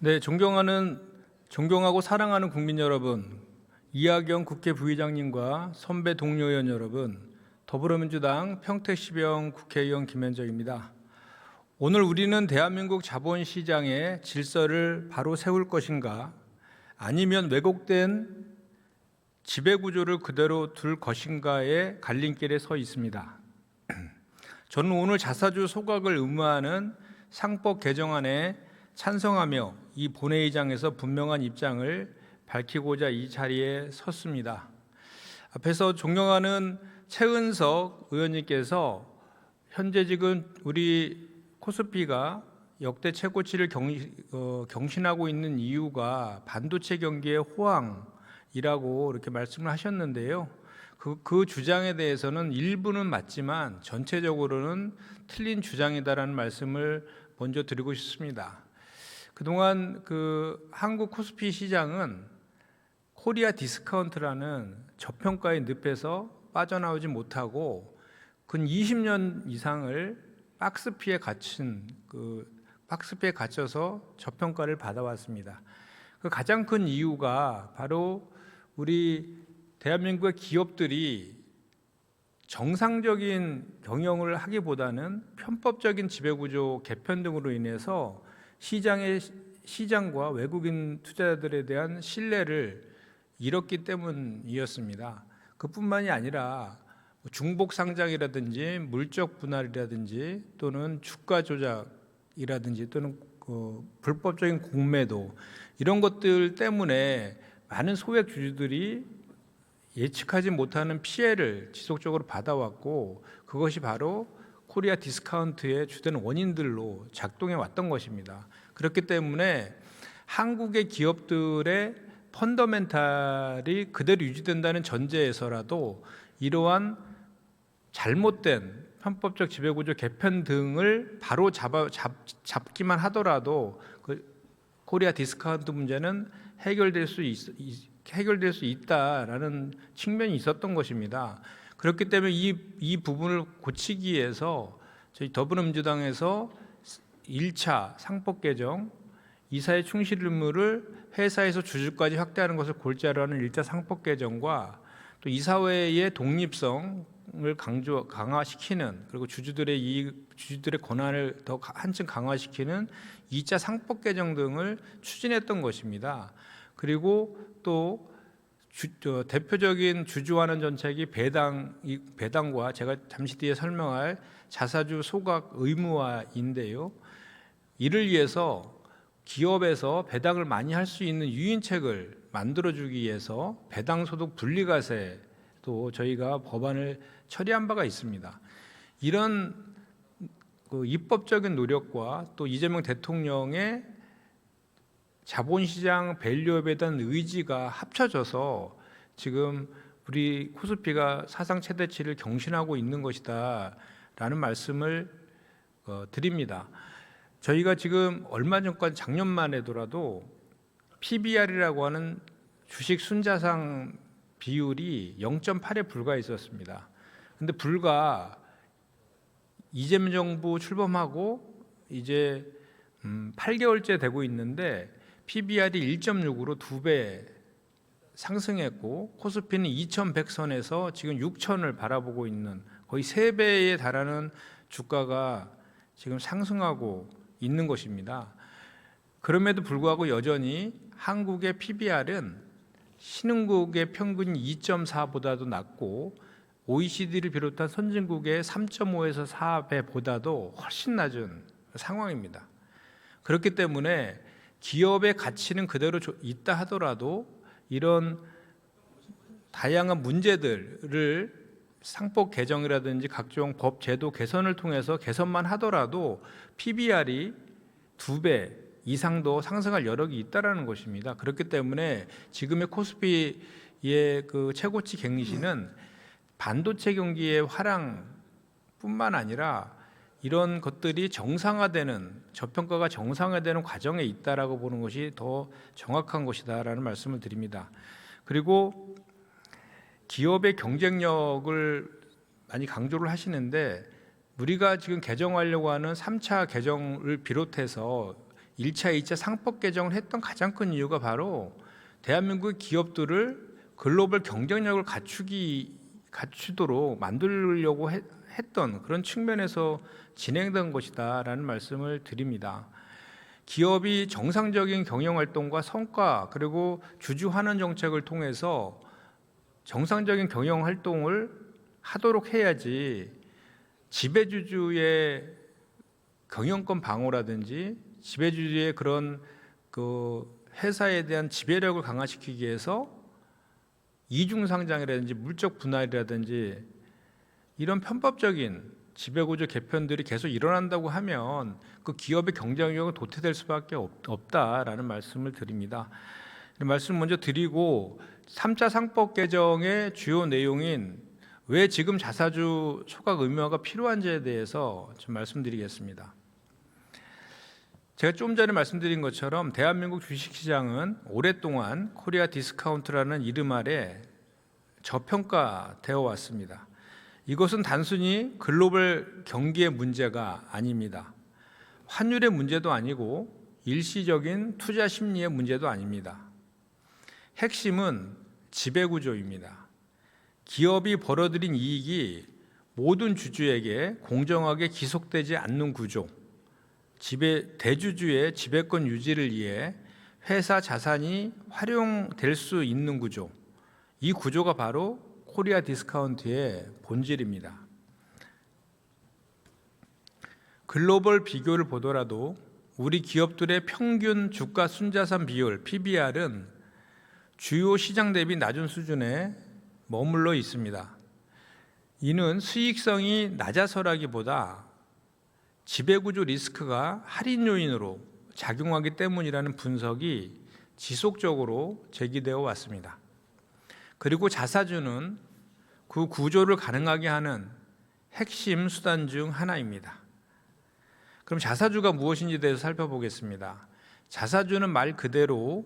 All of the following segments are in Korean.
네, 존경하고 사랑하는 국민 여러분, 이하경 국회 부의장님과 선배 동료 의원 여러분, 더불어민주당 평택시병 국회의원 김현정입니다. 오늘 우리는 대한민국 자본시장의 질서를 바로 세울 것인가, 아니면 왜곡된 지배구조를 그대로 둘 것인가의 갈림길에 서 있습니다. 저는 오늘 자사주 소각을 의무화하는 상법 개정안에 찬성하며 이 본회의장에서 분명한 입장을 밝히고자 이 자리에 섰습니다. 앞에서 존경하는 최은석 의원님께서 현재 지금 우리 코스피가 역대 최고치를 경신하고 있는 이유가 반도체 경기의 호황이라고 이렇게 말씀을 하셨는데요. 그 주장에 대해서는 일부는 맞지만 전체적으로는 틀린 주장이다라는 말씀을 먼저 드리고 싶습니다. 그동안 한국 코스피 시장은 코리아 디스카운트라는 저평가의 늪에서 빠져나오지 못하고 근 20년 이상을 박스피에 갇혀서 저평가를 받아왔습니다. 그 가장 큰 이유가 바로 우리 대한민국의 기업들이 정상적인 경영을 하기보다는 편법적인 지배구조 개편 등으로 인해서 시장과 외국인 투자자들에 대한 신뢰를 잃었기 때문이었습니다. 그뿐만이 아니라 중복 상장이라든지 물적 분할이라든지 또는 주가 조작이라든지 또는 불법적인 공매도 이런 것들 때문에 많은 소액 주주들이 예측하지 못하는 피해를 지속적으로 받아왔고 그것이 바로 코리아 디스카운트의 주된 원인들로 작동해 왔던 것입니다. 그렇기 때문에 한국의 기업들의 펀더멘탈이 그대로 유지된다는 전제에서라도 이러한 잘못된 편법적 지배구조 개편 등을 바로 잡기만 하더라도 코리아 디스카운트 문제는 해결될 수 있다라는 측면이 있었던 것입니다. 그렇기 때문에 이 부분을 고치기 위해서 저희 더불어민주당에서 1차 상법 개정, 이사의 충실 의무를 회사에서 주주까지 확대하는 것을 골자로 하는 1차 상법 개정과 또 이사회의 독립성을 강화시키는 그리고 주주들의 권한을 더 한층 강화시키는 2차 상법 개정 등을 추진했던 것입니다. 그리고 또 대표적인 주주환원 정책이 배당과 제가 잠시 뒤에 설명할 자사주 소각 의무화인데요. 이를 위해서 기업에서 배당을 많이 할 수 있는 유인책을 만들어주기 위해서 배당소득 분리과세도 저희가 법안을 처리한 바가 있습니다. 이런 입법적인 노력과 또 이재명 대통령의 자본시장 밸류업에 대한 의지가 합쳐져서 지금 우리 코스피가 사상 최대치를 경신하고 있는 것이다 라는 말씀을 드립니다. 저희가 지금 얼마 전까지 작년만 해도라도 PBR이라고 하는 주식 순자산 비율이 0.8에 불과했었습니다. 근데 불과 이재명 정부 출범하고 이제 8개월째 되고 있는데 PBR이 1.6으로 2배 상승했고 코스피는 2100선에서 지금 6000을 바라보고 있는 거의 3배에 달하는 주가가 지금 상승하고 있는 것입니다. 그럼에도 불구하고 여전히 한국의 PBR은 신흥국의 평균 2.4보다도 낮고 OECD를 비롯한 선진국의 3.5에서 4배보다도 훨씬 낮은 상황입니다. 그렇기 때문에 기업의 가치는 그대로 있다 하더라도 이런 다양한 문제들을 상법 개정이라든지 각종 법 제도 개선을 통해서 개선만 하더라도 PBR이 2배 이상도 상승할 여력이 있다라는 것입니다. 그렇기 때문에 지금의 코스피의 최고치 갱신은 반도체 경기의 화랑뿐만 아니라 이런 것들이 저평가가 정상화되는 과정에 있다라고 보는 것이 더 정확한 것이다라는 말씀을 드립니다. 그리고 기업의 경쟁력을 많이 강조를 하시는데 우리가 지금 개정하려고 하는 3차 개정을 비롯해서 1차, 2차 상법 개정을 했던 가장 큰 이유가 바로 대한민국의 기업들을 글로벌 경쟁력을 갖추도록 만들려고 했던 그런 측면에서 진행된 것이다라는 말씀을 드립니다. 기업이 정상적인 경영활동과 성과 그리고 주주 환원 정책을 통해서 정상적인 경영활동을 하도록 해야지 지배주주의 경영권 방어라든지 지배주주의 그런 그 회사에 대한 지배력을 강화시키기 위해서 이중상장이라든지 물적 분할이라든지 이런 편법적인 지배구조 개편들이 계속 일어난다고 하면 그 기업의 경쟁력은 도태될 수밖에 없다라는 말씀을 드립니다. 말씀 먼저 드리고 3차 상법 개정의 주요 내용인 왜 지금 자사주 소각 의무화가 필요한지에 대해서 좀 말씀드리겠습니다. 제가 좀 전에 말씀드린 것처럼 대한민국 주식시장은 오랫동안 코리아 디스카운트라는 이름 아래 저평가되어 왔습니다. 이것은 단순히 글로벌 경기의 문제가 아닙니다. 환율의 문제도 아니고 일시적인 투자 심리의 문제도 아닙니다. 핵심은 지배구조입니다. 기업이 벌어들인 이익이 모든 주주에게 공정하게 기속되지 않는 구조, 대주주의 지배권 유지를 위해 회사 자산이 활용될 수 있는 구조, 이 구조가 바로 코리아 디스카운트의 본질입니다. 글로벌 비교를 보더라도 우리 기업들의 평균 주가 순자산 비율 PBR은 주요 시장 대비 낮은 수준에 머물러 있습니다. 이는 수익성이 낮아서라기보다 지배구조 리스크가 할인 요인으로 작용하기 때문이라는 분석이 지속적으로 제기되어 왔습니다. 그리고 자사주는 그 구조를 가능하게 하는 핵심 수단 중 하나입니다. 그럼 자사주가 무엇인지 대해서 살펴보겠습니다. 자사주는 말 그대로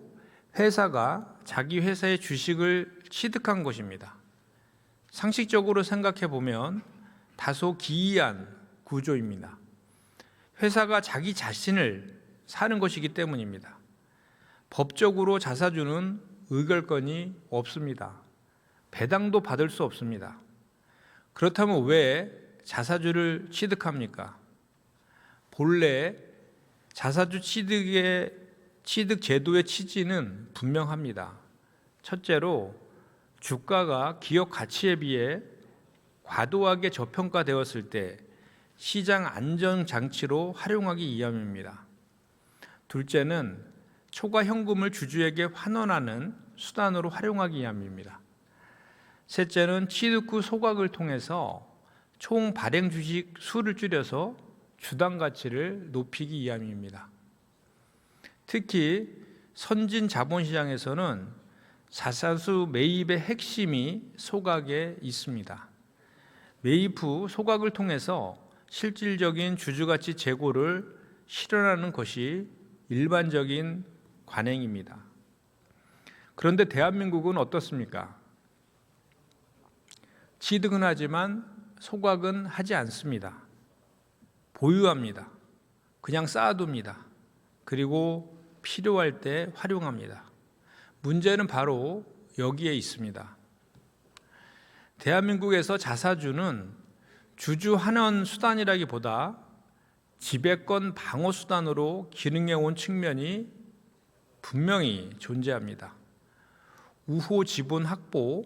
회사가 자기 회사의 주식을 취득한 것입니다. 상식적으로 생각해 보면 다소 기이한 구조입니다. 회사가 자기 자신을 사는 것이기 때문입니다. 법적으로 자사주는 의결권이 없습니다. 배당도 받을 수 없습니다. 그렇다면 왜 자사주를 취득합니까? 본래 자사주 취득 제도의 취지는 분명합니다. 첫째로 주가가 기업 가치에 비해 과도하게 저평가되었을 때 시장 안정 장치로 활용하기 위함입니다. 둘째는 초과 현금을 주주에게 환원하는 수단으로 활용하기 위함입니다. 셋째는 취득 후 소각을 통해서 총 발행 주식 수를 줄여서 주당 가치를 높이기 위함입니다. 특히 선진 자본시장에서는 자사주 매입의 핵심이 소각에 있습니다. 매입 후 소각을 통해서 실질적인 주주가치 제고를 실현하는 것이 일반적인 관행입니다. 그런데 대한민국은 어떻습니까? 취득은 하지만 소각은 하지 않습니다. 보유합니다. 그냥 쌓아둡니다. 그리고 필요할 때 활용합니다. 문제는 바로 여기에 있습니다. 대한민국에서 자사주는 주주 환원 수단이라기보다 지배권 방어 수단으로 기능해 온 측면이 분명히 존재합니다. 우호 지분 확보,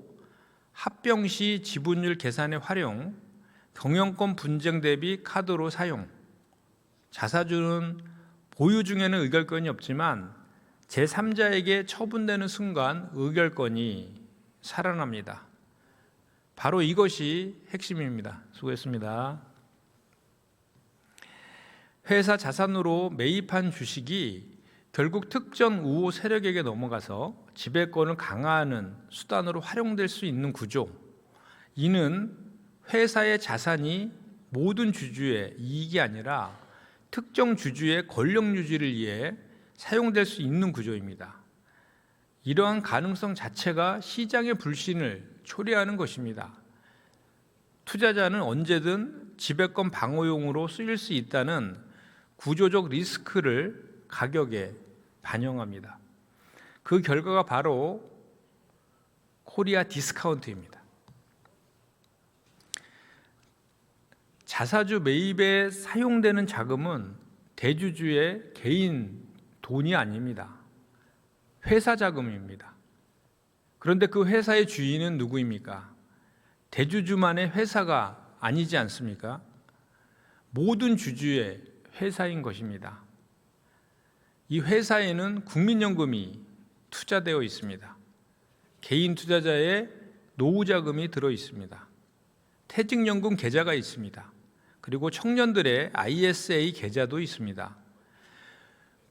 합병 시 지분율 계산의 활용, 경영권 분쟁 대비 카드로 사용. 자사주는 보유 중에는 의결권이 없지만 제3자에게 처분되는 순간 의결권이 살아납니다. 바로 이것이 핵심입니다. 수고했습니다. 회사 자산으로 매입한 주식이 결국 특정 우호 세력에게 넘어가서 지배권을 강화하는 수단으로 활용될 수 있는 구조, 이는 회사의 자산이 모든 주주의 이익이 아니라 특정 주주의 권력 유지를 위해 사용될 수 있는 구조입니다. 이러한 가능성 자체가 시장의 불신을 초래하는 것입니다. 투자자는 언제든 지배권 방어용으로 쓰일 수 있다는 구조적 리스크를 가격에 반영합니다. 그 결과가 바로 코리아 디스카운트입니다. 자사주 매입에 사용되는 자금은 대주주의 개인 돈이 아닙니다. 회사 자금입니다. 그런데 그 회사의 주인은 누구입니까? 대주주만의 회사가 아니지 않습니까? 모든 주주의 회사인 것입니다. 이 회사에는 국민연금이 투자되어 있습니다. 개인 투자자의 노후 자금이 들어 있습니다. 퇴직연금 계좌가 있습니다. 그리고 청년들의 ISA 계좌도 있습니다.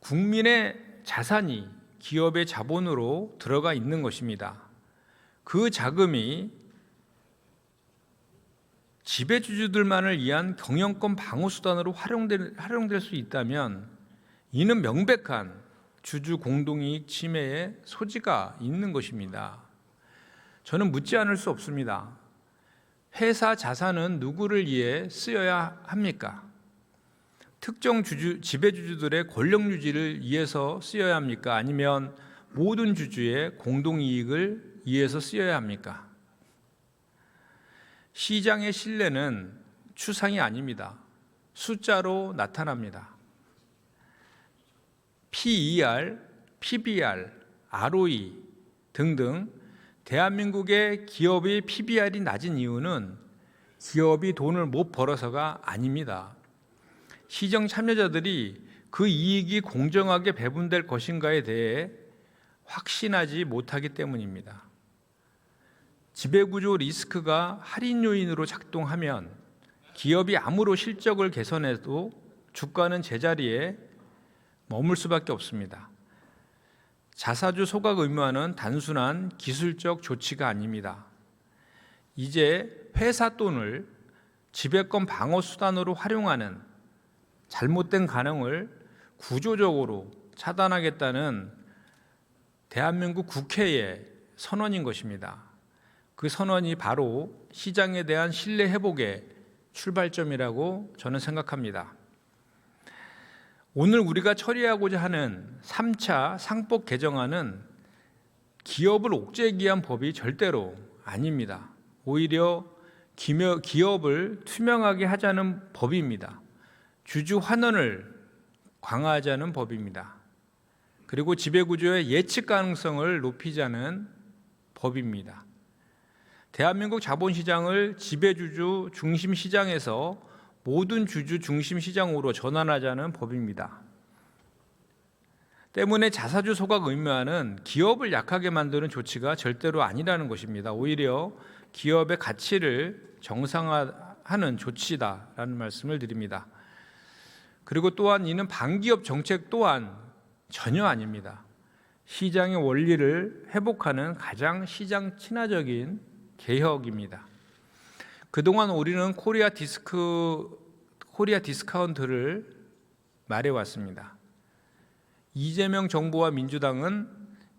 국민의 자산이 기업의 자본으로 들어가 있는 것입니다. 그 자금이 지배주주들만을 위한 경영권 방어 수단으로 활용될 수 있다면 이는 명백한 주주 공동이익 침해의 소지가 있는 것입니다. 저는 묻지 않을 수 없습니다. 회사 자산은 누구를 위해 쓰여야 합니까? 특정 지배주주들의 권력 유지를 위해서 쓰여야 합니까? 아니면 모든 주주의 공동이익을 위해서 쓰여야 합니까? 시장의 신뢰는 추상이 아닙니다. 숫자로 나타납니다. PER, PBR, ROE 등등 대한민국의 기업의 PBR이 낮은 이유는 기업이 돈을 못 벌어서가 아닙니다. 시장 참여자들이 그 이익이 공정하게 배분될 것인가에 대해 확신하지 못하기 때문입니다. 지배구조 리스크가 할인 요인으로 작동하면 기업이 아무로 실적을 개선해도 주가는 제자리에 머물 수밖에 없습니다. 자사주 소각 의무화는 단순한 기술적 조치가 아닙니다. 이제 회사 돈을 지배권 방어 수단으로 활용하는 잘못된 가능을 구조적으로 차단하겠다는 대한민국 국회의 선언인 것입니다. 그 선언이 바로 시장에 대한 신뢰 회복의 출발점이라고 저는 생각합니다. 오늘 우리가 처리하고자 하는 3차 상법 개정안은 기업을 옥죄기 위한 법이 절대로 아닙니다. 오히려 기업을 투명하게 하자는 법입니다. 주주 환원을 강화하자는 법입니다. 그리고 지배구조의 예측 가능성을 높이자는 법입니다. 대한민국 자본시장을 지배주주 중심 시장에서 모든 주주 중심 시장으로 전환하자는 법입니다. 때문에 자사주 소각 의무화는 기업을 약하게 만드는 조치가 절대로 아니라는 것입니다. 오히려 기업의 가치를 정상화하는 조치다라는 말씀을 드립니다. 그리고 또한 이는 반기업 정책 또한 전혀 아닙니다. 시장의 원리를 회복하는 가장 시장 친화적인 개혁입니다. 그동안 우리는 코리아 디스카운트를 말해왔습니다. 이재명 정부와 민주당은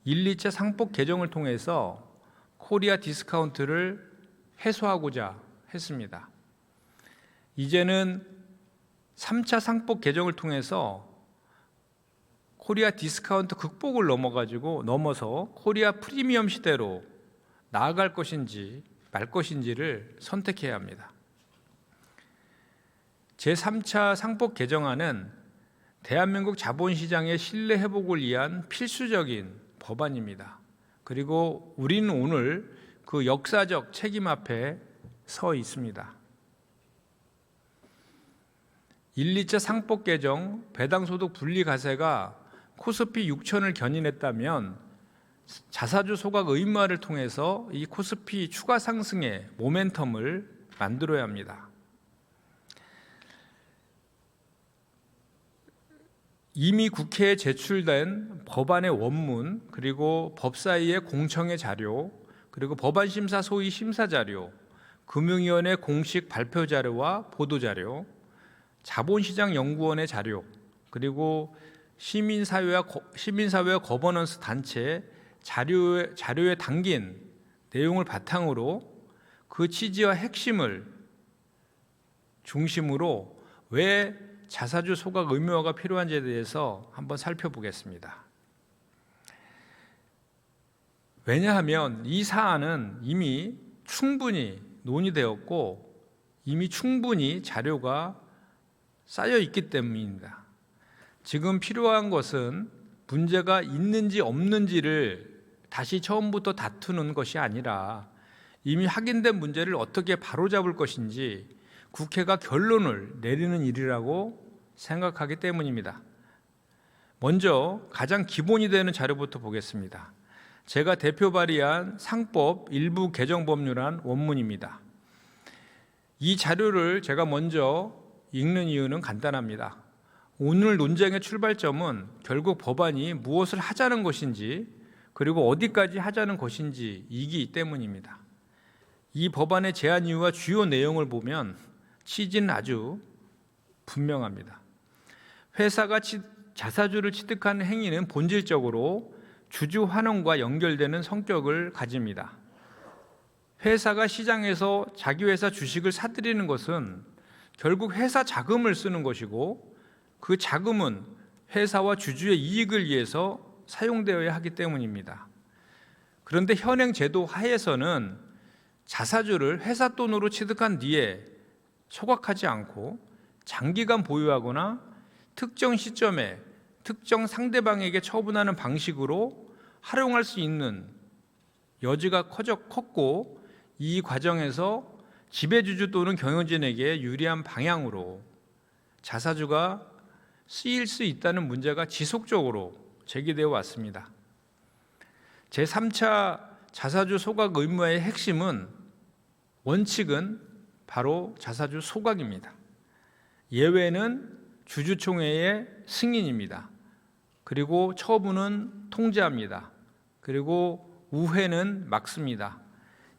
1, 2차 상법 개정을 통해서 코리아 디스카운트를 해소하고자 했습니다. 이제는 3차 상법 개정을 통해서 코리아 디스카운트 극복을 넘어서 코리아 프리미엄 시대로 나아갈 것인지 말 것인지를 선택해야 합니다. 제3차 상법 개정안은 대한민국 자본시장의 신뢰 회복을 위한 필수적인 법안입니다. 그리고 우리는 오늘 그 역사적 책임 앞에 서 있습니다. 1, 2차 상법 개정 배당소득 분리 과세가 코스피 6천을 견인했다면 자사주 소각 의무화를 통해서 이 코스피 추가 상승의 모멘텀을 만들어야 합니다. 이미 국회에 제출된 법안의 원문, 그리고 법사위의 공청회 자료, 그리고 법안심사 소위 심사 자료, 금융위원회 공식 발표 자료와 보도 자료, 자본시장연구원의 자료, 그리고 시민사회와 거버넌스 단체 자료에 담긴 내용을 바탕으로 그 취지와 핵심을 중심으로 왜 자사주 소각 의무화가 필요한지에 대해서 한번 살펴보겠습니다. 왜냐하면 이 사안은 이미 충분히 논의되었고 이미 충분히 자료가 쌓여 있기 때문입니다. 지금 필요한 것은 문제가 있는지 없는지를 다시 처음부터 다투는 것이 아니라 이미 확인된 문제를 어떻게 바로잡을 것인지 국회가 결론을 내리는 일이라고 생각하기 때문입니다. 먼저 가장 기본이 되는 자료부터 보겠습니다. 제가 대표 발의한 상법 일부 개정 법률안 원문입니다. 이 자료를 제가 먼저 읽는 이유는 간단합니다. 오늘 논쟁의 출발점은 결국 법안이 무엇을 하자는 것인지 그리고 어디까지 하자는 것인지이기 때문입니다. 이 법안의 제안 이유와 주요 내용을 보면 취지는 아주 분명합니다. 회사가 자사주를 취득하는 행위는 본질적으로 주주 환원과 연결되는 성격을 가집니다. 회사가 시장에서 자기 회사 주식을 사들이는 것은 결국 회사 자금을 쓰는 것이고 그 자금은 회사와 주주의 이익을 위해서 사용되어야 하기 때문입니다. 그런데 현행 제도 하에서는 자사주를 회사 돈으로 취득한 뒤에 소각하지 않고 장기간 보유하거나 특정 시점에 특정 상대방에게 처분하는 방식으로 활용할 수 있는 여지가 컸고 이 과정에서 지배주주 또는 경영진에게 유리한 방향으로 자사주가 쓰일 수 있다는 문제가 지속적으로 제기되어 왔습니다. 제3차 자사주 소각 의무화의 핵심은 원칙은 바로 자사주 소각입니다. 예외는 주주총회의 승인입니다. 그리고 처분은 통제합니다. 그리고 우회는 막습니다.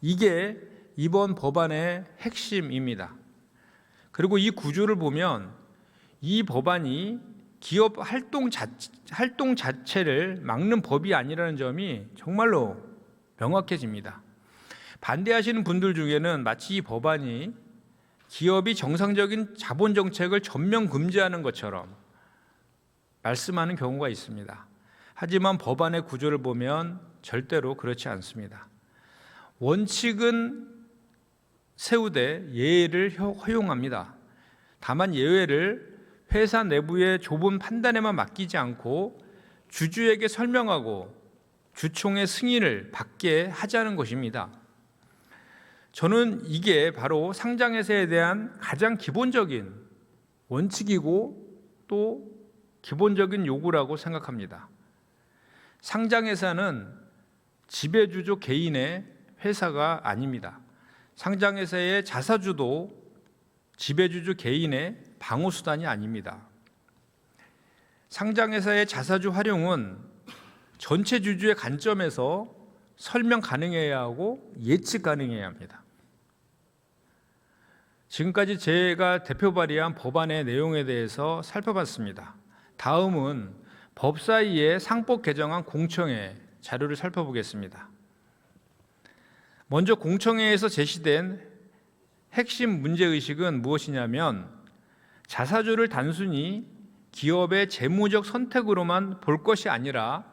이게 이번 법안의 핵심입니다. 그리고 이 구조를 보면 이 법안이 기업 활동 자체를 막는 법이 아니라는 점이 정말로 명확해집니다. 반대하시는 분들 중에는 마치 이 법안이 기업이 정상적인 자본 정책을 전면 금지하는 것처럼 말씀하는 경우가 있습니다. 하지만 법안의 구조를 보면 절대로 그렇지 않습니다. 원칙은 세우되 예외를 허용합니다. 다만 예외를 회사 내부의 좁은 판단에만 맡기지 않고 주주에게 설명하고 주총의 승인을 받게 하자는 것입니다. 저는 이게 바로 상장회사에 대한 가장 기본적인 원칙이고 또 기본적인 요구라고 생각합니다. 상장회사는 지배주주 개인의 회사가 아닙니다. 상장회사의 자사주도 지배주주 개인의 방어수단이 아닙니다. 상장회사의 자사주 활용은 전체 주주의 관점에서 설명 가능해야 하고 예측 가능해야 합니다. 지금까지 제가 대표 발의한 법안의 내용에 대해서 살펴봤습니다. 다음은 법사위의 상법 개정안 공청회 자료를 살펴보겠습니다. 먼저 공청회에서 제시된 핵심 문제의식은 무엇이냐면 자사주를 단순히 기업의 재무적 선택으로만 볼 것이 아니라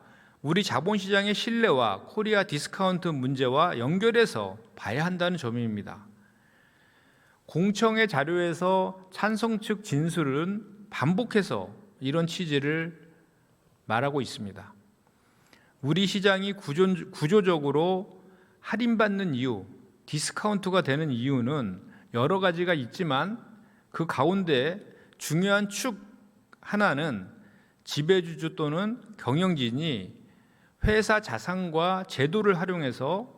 우리 자본시장의 신뢰와 코리아 디스카운트 문제와 연결해서 봐야 한다는 점입니다. 공청회 자료에서 찬성 측 진술은 반복해서 이런 취지를 말하고 있습니다. 우리 시장이 구조적으로 할인받는 이유, 디스카운트가 되는 이유는 여러 가지가 있지만 그 가운데 중요한 축 하나는 지배주주 또는 경영진이 회사 자산과 제도를 활용해서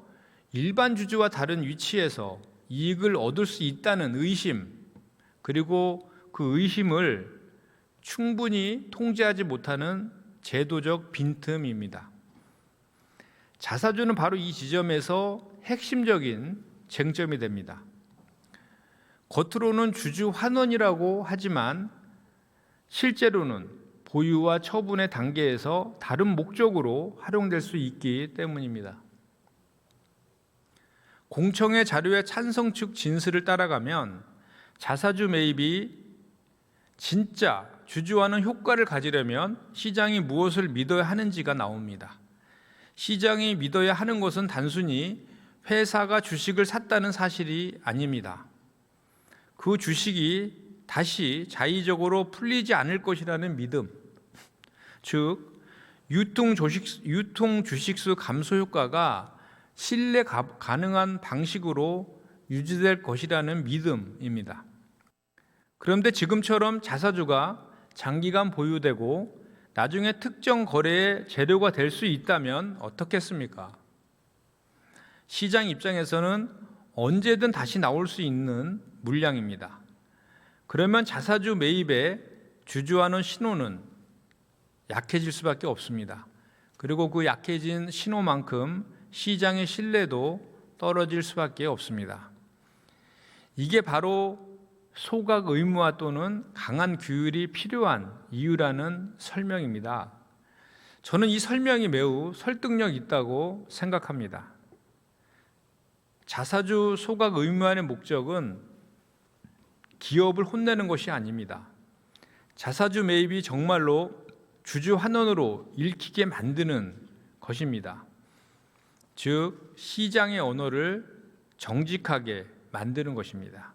일반 주주와 다른 위치에서 이익을 얻을 수 있다는 의심, 그리고 그 의심을 충분히 통제하지 못하는 제도적 빈틈입니다. 자사주는 바로 이 지점에서 핵심적인 쟁점이 됩니다. 겉으로는 주주 환원이라고 하지만 실제로는 보유와 처분의 단계에서 다른 목적으로 활용될 수 있기 때문입니다. 공청회 자료의 찬성 측 진술을 따라가면 자사주 매입이 진짜 주주와는 효과를 가지려면 시장이 무엇을 믿어야 하는지가 나옵니다. 시장이 믿어야 하는 것은 단순히 회사가 주식을 샀다는 사실이 아닙니다. 그 주식이 다시 자의적으로 풀리지 않을 것이라는 믿음, 즉 유통 주식수 감소 효과가 신뢰 가능한 방식으로 유지될 것이라는 믿음입니다. 그런데 지금처럼 자사주가 장기간 보유되고 나중에 특정 거래의 재료가 될 수 있다면 어떻겠습니까? 시장 입장에서는 언제든 다시 나올 수 있는 물량입니다. 그러면 자사주 매입에 주저하는 신호는 약해질 수밖에 없습니다. 그리고 그 약해진 신호만큼 시장의 신뢰도 떨어질 수밖에 없습니다. 이게 바로 소각 의무화 또는 강한 규율이 필요한 이유라는 설명입니다. 저는 이 설명이 매우 설득력 있다고 생각합니다. 자사주 소각 의무화의 목적은 기업을 혼내는 것이 아닙니다. 자사주 매입이 정말로 주주 환원으로 읽히게 만드는 것입니다. 즉 시장의 언어를 정직하게 만드는 것입니다.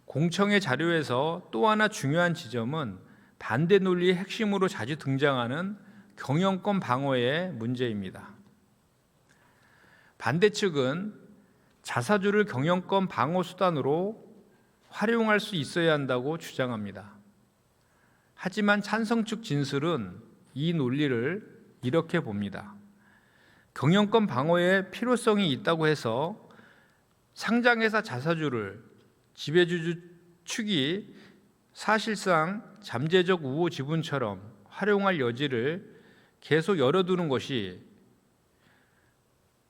공청회 자료에서 또 하나 중요한 지점은 반대 논리의 핵심으로 자주 등장하는 경영권 방어의 문제입니다. 반대 측은 자사주를 경영권 방어 수단으로 활용할 수 있어야 한다고 주장합니다. 하지만 찬성 측 진술은 이 논리를 이렇게 봅니다. 경영권 방어에 필요성이 있다고 해서 상장회사 자사주를 지배주주 측이 사실상 잠재적 우호 지분처럼 활용할 여지를 계속 열어두는 것이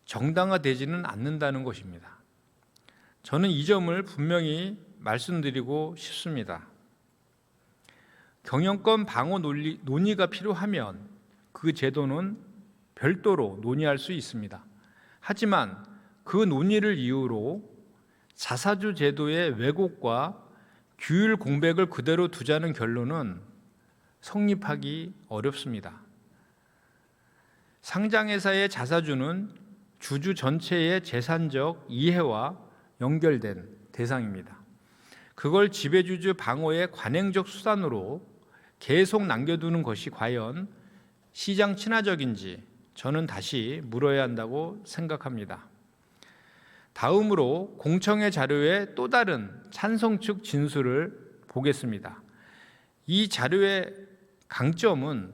정당화되지는 않는다는 것입니다. 저는 이 점을 분명히 말씀드리고 싶습니다. 경영권 방어 논의가 필요하면 그 제도는 별도로 논의할 수 있습니다. 하지만 그 논의를 이유로 자사주 제도의 왜곡과 규율 공백을 그대로 두자는 결론은 성립하기 어렵습니다. 상장회사의 자사주는 주주 전체의 재산적 이해와 연결된 대상입니다. 그걸 지배주주 방어의 관행적 수단으로 계속 남겨두는 것이 과연 시장 친화적인지 저는 다시 물어야 한다고 생각합니다. 다음으로 공청회 자료의 또 다른 찬성 측 진술을 보겠습니다. 이 자료의 강점은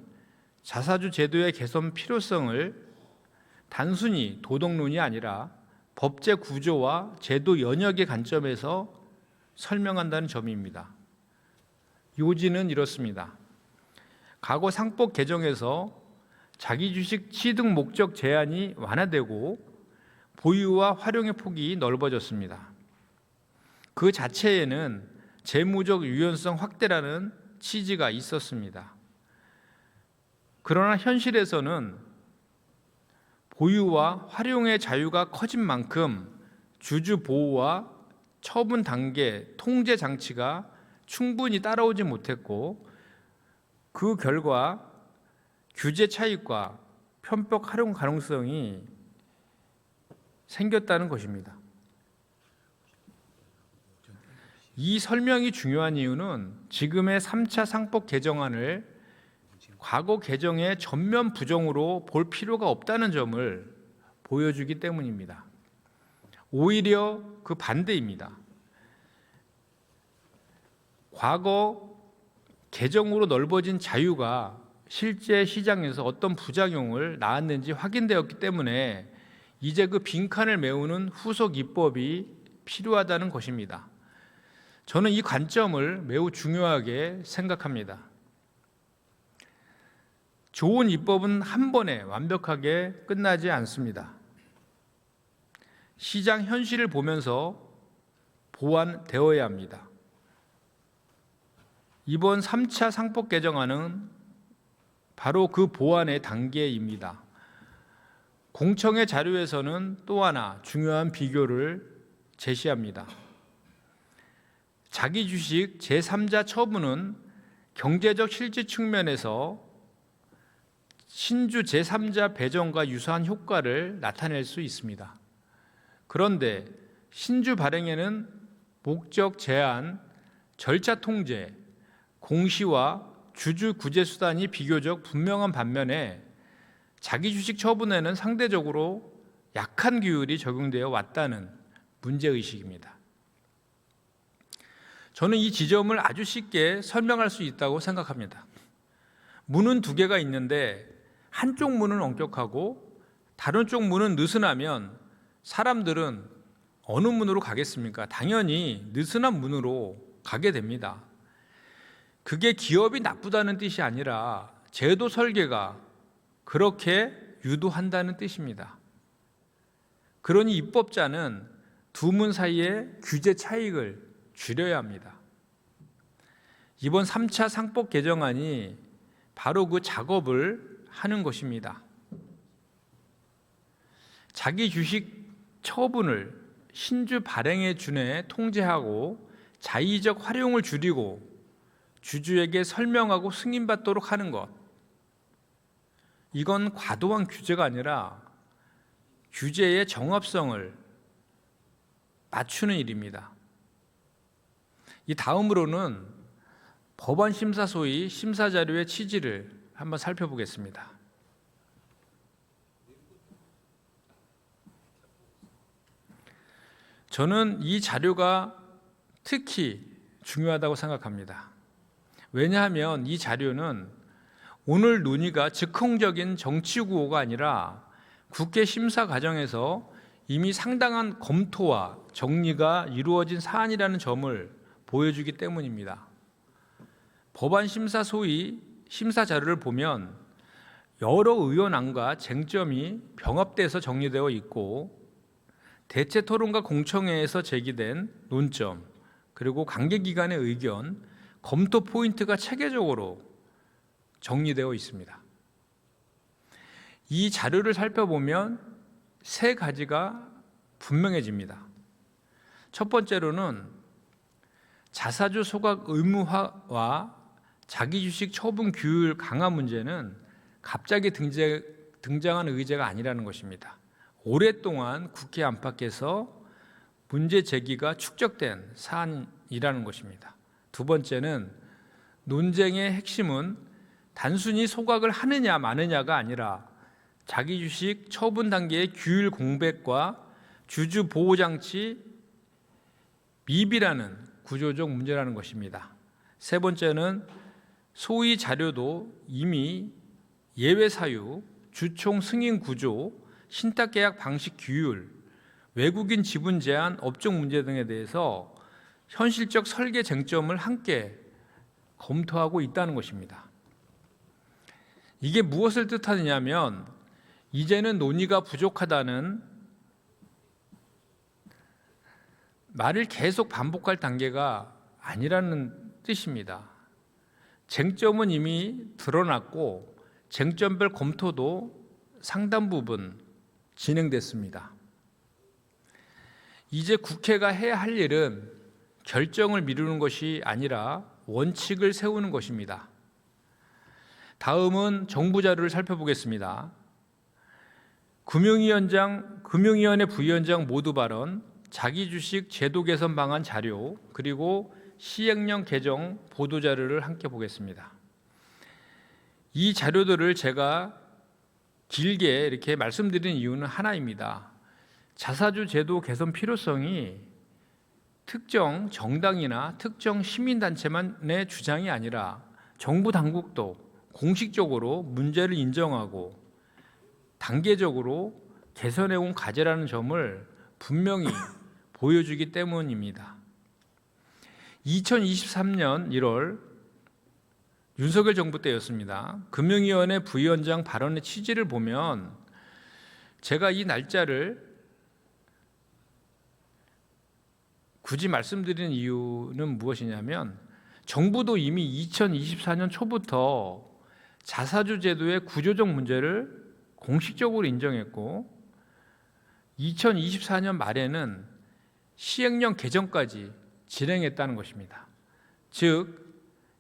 자사주 제도의 개선 필요성을 단순히 도덕론이 아니라 법제 구조와 제도 연역의 관점에서 설명한다는 점입니다. 요지는 이렇습니다. 과거 상법 개정에서 자기 주식 취득 목적 제한이 완화되고 보유와 활용의 폭이 넓어졌습니다. 그 자체에는 재무적 유연성 확대라는 취지가 있었습니다. 그러나 현실에서는 보유와 활용의 자유가 커진 만큼 주주 보호와 처분 단계 통제 장치가 충분히 따라오지 못했고 그 결과 규제 차익과 편법 활용 가능성이 생겼다는 것입니다. 이 설명이 중요한 이유는 지금의 3차 상법 개정안을 과거 개정의 전면 부정으로 볼 필요가 없다는 점을 보여주기 때문입니다. 오히려 그 반대입니다. 과거 개정으로 넓어진 자유가 실제 시장에서 어떤 부작용을 낳았는지 확인되었기 때문에 이제 그 빈칸을 메우는 후속 입법이 필요하다는 것입니다. 저는 이 관점을 매우 중요하게 생각합니다. 좋은 입법은 한 번에 완벽하게 끝나지 않습니다. 시장 현실을 보면서 보완되어야 합니다. 이번 3차 상법 개정안은 바로 그 보완의 단계입니다. 공청회 자료에서는 또 하나 중요한 비교를 제시합니다. 자기 주식 제3자 처분은 경제적 실질 측면에서 신주 제3자 배정과 유사한 효과를 나타낼 수 있습니다. 그런데 신주 발행에는 목적 제한, 절차 통제, 공시와 주주 구제 수단이 비교적 분명한 반면에 자기 주식 처분에는 상대적으로 약한 규율이 적용되어 왔다는 문제의식입니다. 저는 이 지점을 아주 쉽게 설명할 수 있다고 생각합니다. 문은 두 개가 있는데 한쪽 문은 엄격하고 다른 쪽 문은 느슨하면 사람들은 어느 문으로 가겠습니까? 당연히 느슨한 문으로 가게 됩니다. 그게 기업이 나쁘다는 뜻이 아니라 제도 설계가 그렇게 유도한다는 뜻입니다. 그러니 입법자는 두 문 사이의 규제 차익을 줄여야 합니다. 이번 3차 상법 개정안이 바로 그 작업을 하는 것입니다. 자기 주식 처분을 신주 발행에 준해 통제하고 자의적 활용을 줄이고 주주에게 설명하고 승인받도록 하는 것, 이건 과도한 규제가 아니라 규제의 정합성을 맞추는 일입니다. 이 다음으로는 법안 심사소위 심사 자료의 취지를 한번 살펴보겠습니다. 저는 이 자료가 특히 중요하다고 생각합니다. 왜냐하면 이 자료는 오늘 논의가 즉흥적인 정치 구호가 아니라 국회 심사 과정에서 이미 상당한 검토와 정리가 이루어진 사안이라는 점을 보여주기 때문입니다. 법안 심사 소위 심사 자료를 보면 여러 의원안과 쟁점이 병합돼서 정리되어 있고 대체 토론과 공청회에서 제기된 논점, 그리고 관계기관의 의견, 검토 포인트가 체계적으로 정리되어 있습니다. 이 자료를 살펴보면 세 가지가 분명해집니다. 첫 번째로는 자사주 소각 의무화와 자기주식 처분 규율 강화 문제는 갑자기 등장한 의제가 아니라는 것입니다. 오랫동안 국회 안팎에서 문제 제기가 축적된 사안이라는 것입니다. 두 번째는 논쟁의 핵심은 단순히 소각을 하느냐 마느냐가 아니라 자기 주식 처분 단계의 규율 공백과 주주 보호 장치 미비라는 구조적 문제라는 것입니다. 세 번째는 소위 자료도 이미 예외 사유, 주총 승인 구조, 신탁 계약 방식 규율, 외국인 지분 제한, 업종 문제 등에 대해서 현실적 설계 쟁점을 함께 검토하고 있다는 것입니다. 이게 무엇을 뜻하느냐면 이제는 논의가 부족하다는 말을 계속 반복할 단계가 아니라는 뜻입니다. 쟁점은 이미 드러났고 쟁점별 검토도 상당 부분 진행됐습니다. 이제 국회가 해야 할 일은 결정을 미루는 것이 아니라 원칙을 세우는 것입니다. 다음은 정부 자료를 살펴보겠습니다. 금융위원회 부위원장 모두 발언, 자기주식 제도 개선 방안 자료, 그리고 시행령 개정 보도 자료를 함께 보겠습니다. 이 자료들을 제가 길게 이렇게 말씀드린 이유는 하나입니다. 자사주 제도 개선 필요성이 특정 정당이나 특정 시민단체만의 주장이 아니라 정부 당국도 공식적으로 문제를 인정하고 단계적으로 개선해온 과제라는 점을 분명히 보여주기 때문입니다. 2023년 1월 윤석열 정부 때였습니다. 금융위원회 부위원장 발언의 취지를 보면 제가 이 날짜를 굳이 말씀드리는 이유는 무엇이냐면 정부도 이미 2024년 초부터 자사주 제도의 구조적 문제를 공식적으로 인정했고 2024년 말에는 시행령 개정까지 진행했다는 것입니다. 즉,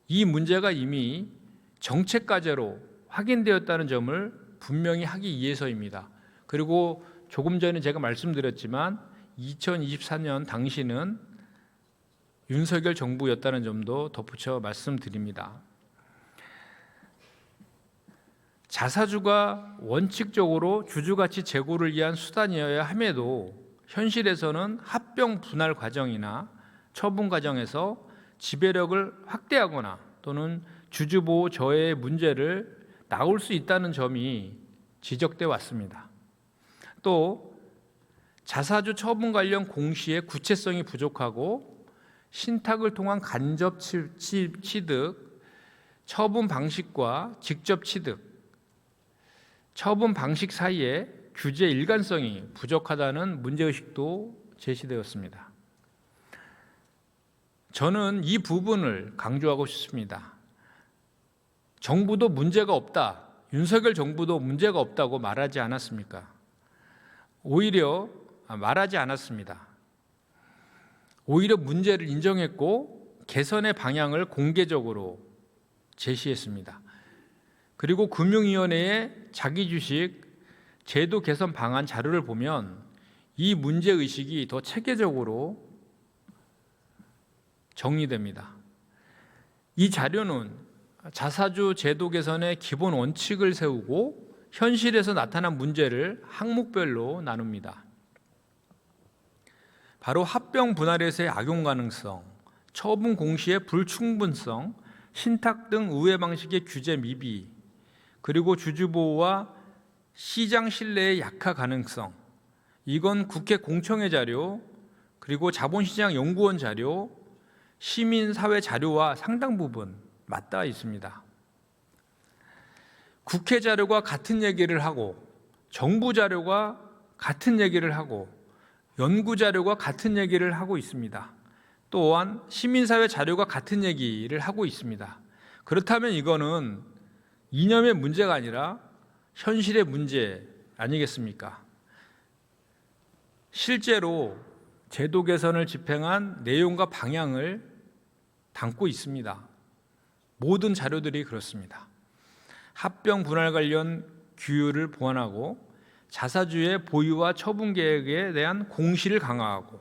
이 문제가 이미 정책과제로 확인되었다는 점을 분명히 하기 위해서입니다. 그리고 조금 전에 제가 말씀드렸지만 2024년 당시는 윤석열 정부였다는 점도 덧붙여 말씀드립니다. 자사주가 원칙적으로 주주가치 제고를 위한 수단이어야 함에도 현실에서는 합병 분할 과정이나 처분 과정에서 지배력을 확대하거나 또는 주주보호 저해의 문제를 나올 수 있다는 점이 지적돼 왔습니다. 또 자사주 처분 관련 공시의 구체성이 부족하고 신탁을 통한 간접 취득, 처분 방식과 직접 취득, 처분 방식 사이에 규제 일관성이 부족하다는 문제의식도 제시되었습니다. 저는 이 부분을 강조하고 싶습니다. 정부도 문제가 없다, 윤석열 정부도 문제가 없다고 말하지 않았습니까? 오히려 말하지 않았습니다. 오히려 문제를 인정했고 개선의 방향을 공개적으로 제시했습니다. 그리고 금융위원회의 자기주식 제도 개선 방안 자료를 보면 이 문제의식이 더 체계적으로 정리됩니다. 이 자료는 자사주 제도 개선의 기본 원칙을 세우고 현실에서 나타난 문제를 항목별로 나눕니다. 바로 합병 분할에서의 악용 가능성, 처분 공시의 불충분성, 신탁 등 우회 방식의 규제 미비, 그리고 주주보호와 시장 신뢰의 약화 가능성, 이건 국회 공청회 자료, 그리고 자본시장 연구원 자료, 시민사회 자료와 상당 부분 맞닿아 있습니다. 국회 자료가 같은 얘기를 하고 정부 자료가 같은 얘기를 하고 연구 자료가 같은 얘기를 하고 있습니다. 또한 시민사회 자료가 같은 얘기를 하고 있습니다. 그렇다면 이거는 이념의 문제가 아니라 현실의 문제 아니겠습니까? 실제로 제도 개선을 집행한 내용과 방향을 담고 있습니다. 모든 자료들이 그렇습니다. 합병 분할 관련 규율을 보완하고 자사주의 보유와 처분 계획에 대한 공시를 강화하고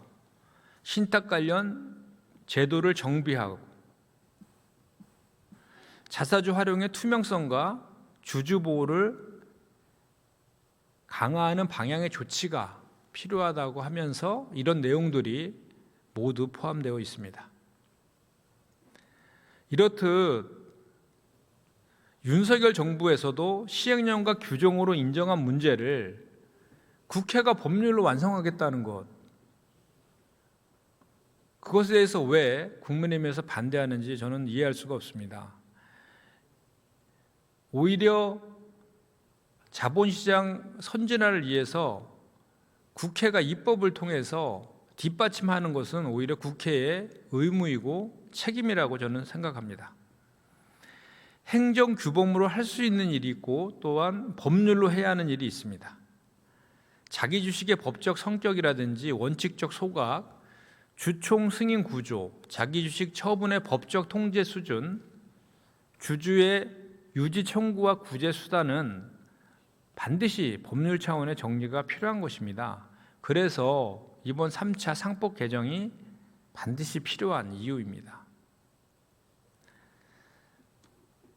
신탁 관련 제도를 정비하고 자사주 활용의 투명성과 주주 보호를 강화하는 방향의 조치가 필요하다고 하면서 이런 내용들이 모두 포함되어 있습니다. 이렇듯 윤석열 정부에서도 시행령과 규정으로 인정한 문제를 국회가 법률로 완성하겠다는 것, 그것에 대해서 왜 국민의힘에서 반대하는지 저는 이해할 수가 없습니다. 오히려 자본시장 선진화를 위해서 국회가 입법을 통해서 뒷받침하는 것은 오히려 국회의 의무이고 책임이라고 저는 생각합니다. 행정규범으로 할 수 있는 일이 있고 또한 법률로 해야 하는 일이 있습니다. 자기 주식의 법적 성격이라든지 원칙적 소각, 주총 승인 구조, 자기 주식 처분의 법적 통제 수준, 주주의 유지 청구와 구제 수단은 반드시 법률 차원의 정리가 필요한 것입니다. 그래서 이번 3차 상법 개정이 반드시 필요한 이유입니다.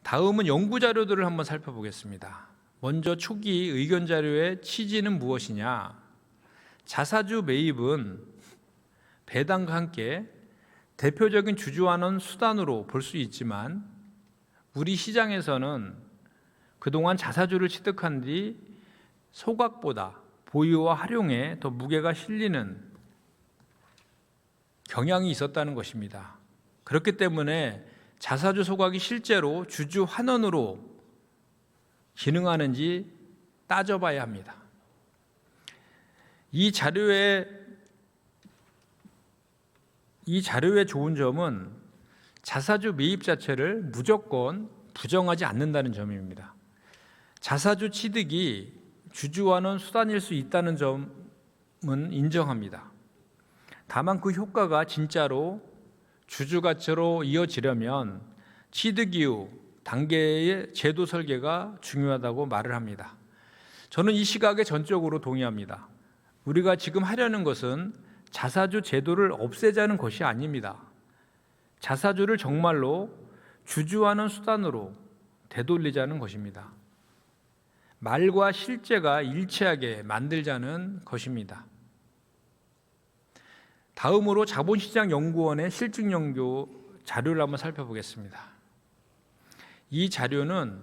다음은 연구 자료들을 한번 살펴보겠습니다. 먼저 초기 의견 자료의 취지는 무엇이냐? 자사주 매입은 배당과 함께 대표적인 주주환원 수단으로 볼 수 있지만 우리 시장에서는 그동안 자사주를 취득한 뒤 소각보다 보유와 활용에 더 무게가 실리는 경향이 있었다는 것입니다. 그렇기 때문에 자사주 소각이 실제로 주주 환원으로 기능하는지 따져봐야 합니다. 이 자료의 좋은 점은 자사주 매입 자체를 무조건 부정하지 않는다는 점입니다. 자사주 취득이 주주환원 수단일 수 있다는 점은 인정합니다. 다만 그 효과가 진짜로 실현되느냐에 대한 문제가 있습니다. 주주가치로 이어지려면 취득이후 단계의 제도 설계가 중요하다고 말을 합니다. 저는 이 시각에 전적으로 동의합니다. 우리가 지금 하려는 것은 자사주 제도를 없애자는 것이 아닙니다. 자사주를 정말로 주주하는 수단으로 되돌리자는 것입니다. 말과 실제가 일치하게 만들자는 것입니다. 다음으로 자본시장연구원의 실증연구 자료를 한번 살펴보겠습니다. 이 자료는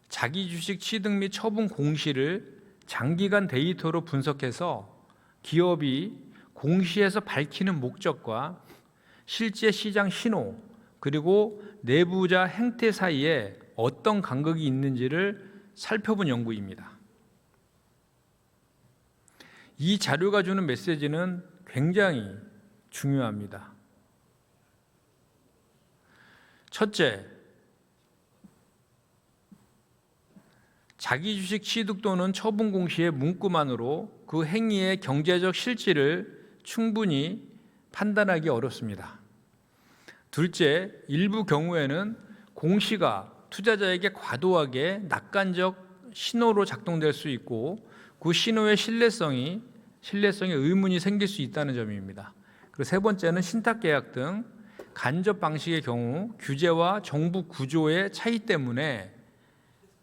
자기주식 취득 및 처분 공시를 장기간 데이터로 분석해서 기업이 공시에서 밝히는 목적과 실제 시장 신호 그리고 내부자 행태 사이에 어떤 간극이 있는지를 살펴본 연구입니다. 이 자료가 주는 메시지는 굉장히 중요합니다. 첫째, 자기주식 취득 또는 처분 공시의 문구만으로 그 행위의 경제적 실질을 충분히 판단하기 어렵습니다. 둘째, 일부 경우에는 공시가 투자자에게 과도하게 낙관적 신호로 작동될 수 있고 그 신호의 신뢰성에 의문이 생길 수 있다는 점입니다. 그리고 세 번째는 신탁계약 등 간접 방식의 경우 규제와 정부 구조의 차이 때문에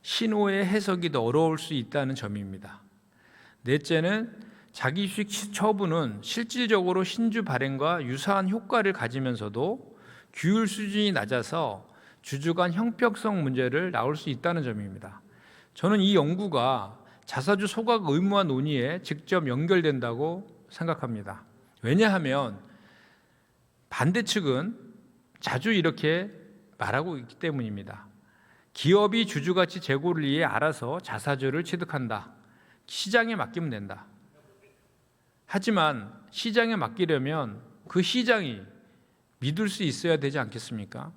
신호의 해석이 더 어려울 수 있다는 점입니다. 넷째는 자기주식 처분은 실질적으로 신주 발행과 유사한 효과를 가지면서도 규율 수준이 낮아서 주주 간 형평성 문제를 낳을 수 있다는 점입니다. 저는 이 연구가 자사주 소각 의무화 논의에 직접 연결된다고 생각합니다. 왜냐하면 반대 측은 자주 이렇게 말하고 있기 때문입니다. 기업이 주주가치 제고를 위해 알아서 자사주를 취득한다. 시장에 맡기면 된다. 하지만 시장에 맡기려면 그 시장이 믿을 수 있어야 되지 않겠습니까?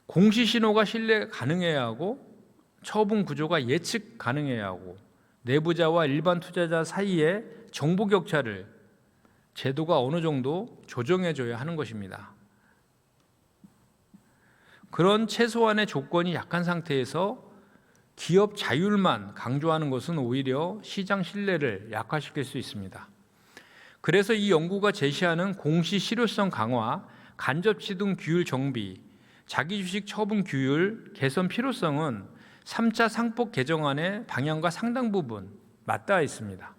공시 신호가 신뢰 가능해야 하고 처분 구조가 예측 가능해야 하고 내부자와 일반 투자자 사이의 정보 격차를 제도가 어느 정도 조정해줘야 하는 것입니다. 그런 최소한의 조건이 약한 상태에서 기업 자율만 강조하는 것은 오히려 시장 신뢰를 약화시킬 수 있습니다. 그래서 이 연구가 제시하는 공시 실효성 강화, 간접 취득 규율 정비, 자기주식 처분 규율 개선 필요성은 3차 상법 개정안의 방향과 상당 부분 맞닿아 있습니다.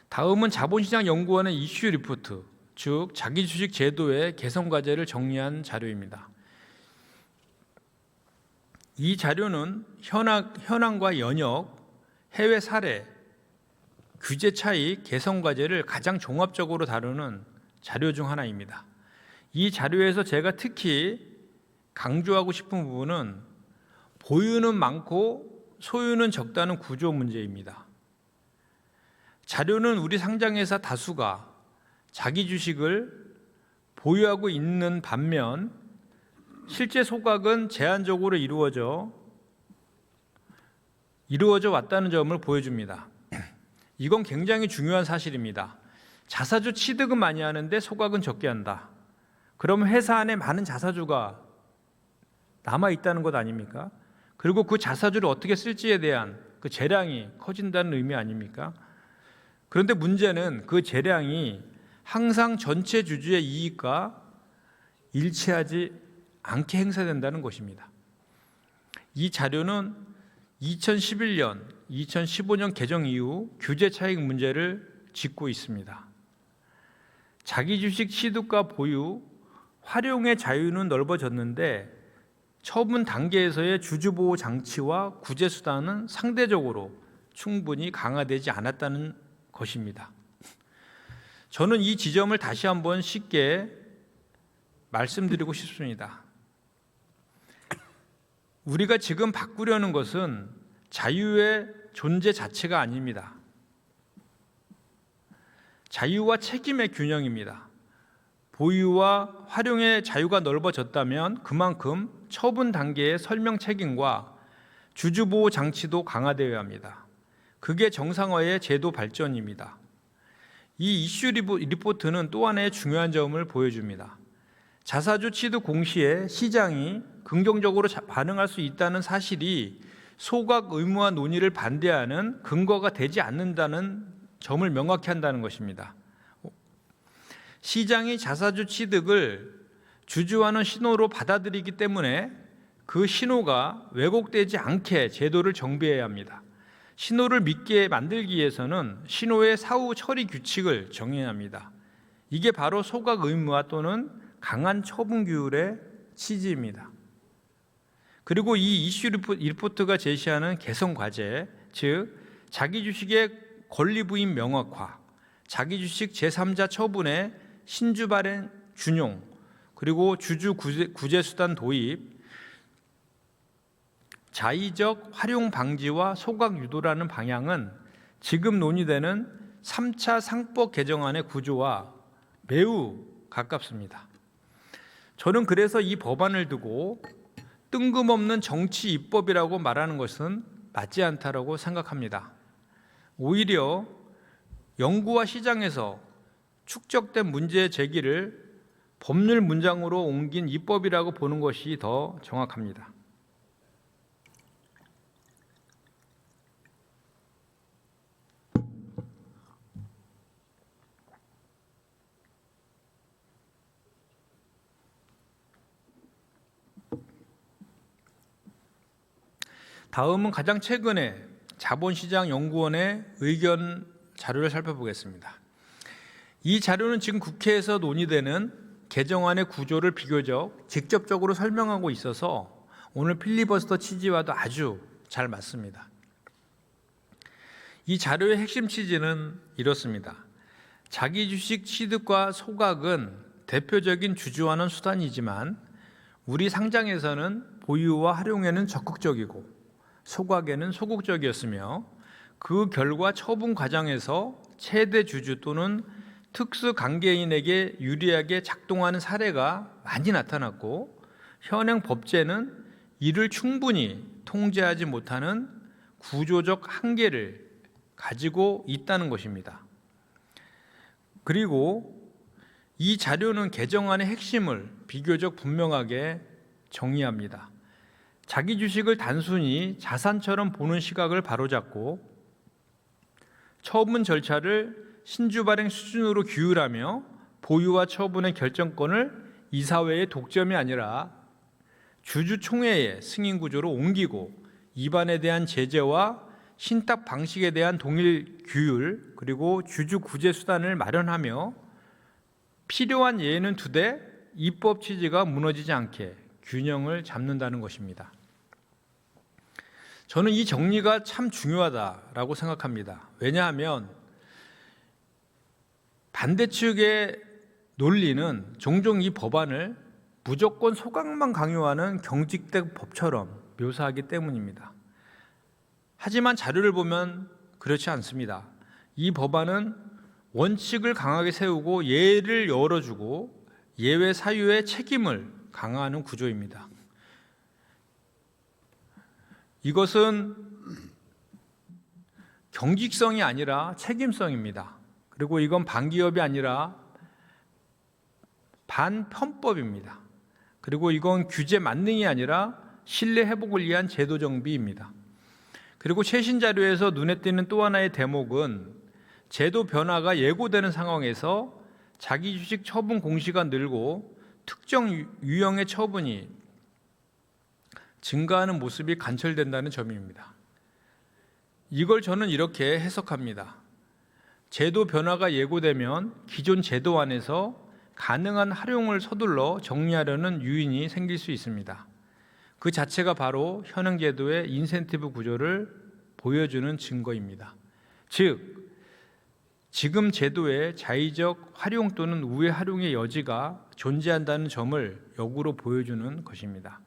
다음은 자본시장연구원의 이슈 리포트, 즉 자기주식 제도의 개선 과제를 정리한 자료입니다. 이 자료는 현황과 연역, 해외 사례, 규제 차이, 개선 과제를 가장 종합적으로 다루는 자료 중 하나입니다. 이 자료에서 제가 특히 강조하고 싶은 부분은 보유는 많고 소유는 적다는 구조 문제입니다. 자료는 우리 상장회사 다수가 자기 주식을 보유하고 있는 반면 실제 소각은 제한적으로 이루어져 왔다는 점을 보여줍니다. 이건 굉장히 중요한 사실입니다. 자사주 취득은 많이 하는데 소각은 적게 한다. 그러면 회사 안에 많은 자사주가 남아있다는 것 아닙니까? 그리고 그 자사주를 어떻게 쓸지에 대한 그 재량이 커진다는 의미 아닙니까? 그런데 문제는 그 재량이 항상 전체 주주의 이익과 일치하지 않게 행사된다는 것입니다. 이 자료는 2011년, 2015년 개정 이후 규제 차익 문제를 짚고 있습니다. 자기주식 취득과 보유, 활용의 자유는 넓어졌는데 처분 단계에서의 주주보호 장치와 구제 수단은 상대적으로 충분히 강화되지 않았다는 것입니다. 저는 이 지점을 다시 한번 쉽게 말씀드리고 싶습니다. 우리가 지금 바꾸려는 것은 자유의 존재 자체가 아닙니다. 자유와 책임의 균형입니다. 보유와 활용의 자유가 넓어졌다면 그만큼 처분 단계의 설명 책임과 주주보호 장치도 강화되어야 합니다. 그게 정상화의 제도 발전입니다. 이 이슈 리포트는 또 하나의 중요한 점을 보여줍니다. 자사주 취득 공시에 시장이 긍정적으로 반응할 수 있다는 사실이 소각 의무화 논의를 반대하는 근거가 되지 않는다는 점을 명확히 한다는 것입니다. 시장이 자사주 취득을 주주하는 신호로 받아들이기 때문에 그 신호가 왜곡되지 않게 제도를 정비해야 합니다. 신호를 믿게 만들기 위해서는 신호의 사후 처리 규칙을 정해야 합니다. 이게 바로 소각 의무화 또는 강한 처분 규율의 취지입니다. 그리고 이 이슈 리포트가 제시하는 개선 과제, 즉 자기 주식의 권리 부인 명확화, 자기 주식 제3자 처분의 신주 발행 준용, 그리고 주주 구제 수단 도입, 자의적 활용 방지와 소각 유도라는 방향은 지금 논의되는 3차 상법 개정안의 구조와 매우 가깝습니다. 저는 그래서 이 법안을 두고 뜬금없는 정치 입법이라고 말하는 것은 맞지 않다라고 생각합니다. 오히려 연구와 시장에서 축적된 문제 제기를 법률 문장으로 옮긴 입법이라고 보는 것이 더 정확합니다. 다음은 가장 최근에 자본시장연구원의 의견 자료를 살펴보겠습니다. 이 자료는 지금 국회에서 논의되는 개정안의 구조를 비교적 직접적으로 설명하고 있어서 오늘 필리버스터 취지와도 아주 잘 맞습니다. 이 자료의 핵심 취지는 이렇습니다. 자기 주식 취득과 소각은 대표적인 주주하는 수단이지만 우리 상장에서는 보유와 활용에는 적극적이고 소각에는 소극적이었으며 그 결과 처분 과정에서 최대 주주 또는 특수 관계인에게 유리하게 작동하는 사례가 많이 나타났고 현행 법제는 이를 충분히 통제하지 못하는 구조적 한계를 가지고 있다는 것입니다. 그리고 이 자료는 개정안의 핵심을 비교적 분명하게 정의합니다. 자기 주식을 단순히 자산처럼 보는 시각을 바로잡고 처분 절차를 신주 발행 수준으로 규율하며 보유와 처분의 결정권을 이사회의 독점이 아니라 주주총회의 승인 구조로 옮기고 위반에 대한 제재와 신탁 방식에 대한 동일 규율 그리고 주주 구제 수단을 마련하며 필요한 예외는 두되 입법 취지가 무너지지 않게 균형을 잡는다는 것입니다. 저는 이 정리가 참 중요하다라고 생각합니다. 왜냐하면 반대측의 논리는 종종 이 법안을 무조건 소각만 강요하는 경직된 법처럼 묘사하기 때문입니다. 하지만 자료를 보면 그렇지 않습니다. 이 법안은 원칙을 강하게 세우고 예를 열어주고 예외 사유의 책임을 강화하는 구조입니다. 이것은 경직성이 아니라 책임성입니다. 그리고 이건 반기업이 아니라 반편법입니다. 그리고 이건 규제 만능이 아니라 신뢰 회복을 위한 제도 정비입니다. 그리고 최신 자료에서 눈에 띄는 또 하나의 대목은 제도 변화가 예고되는 상황에서 자기 주식 처분 공시가 늘고 특정 유형의 처분이 증가하는 모습이 관철된다는 점입니다. 이걸 저는 이렇게 해석합니다. 제도 변화가 예고되면 기존 제도 안에서 가능한 활용을 서둘러 정리하려는 유인이 생길 수 있습니다. 그 자체가 바로 현행 제도의 인센티브 구조를 보여주는 증거입니다. 즉, 지금 제도의 자의적 활용 또는 우회 활용의 여지가 존재한다는 점을 역으로 보여주는 것입니다.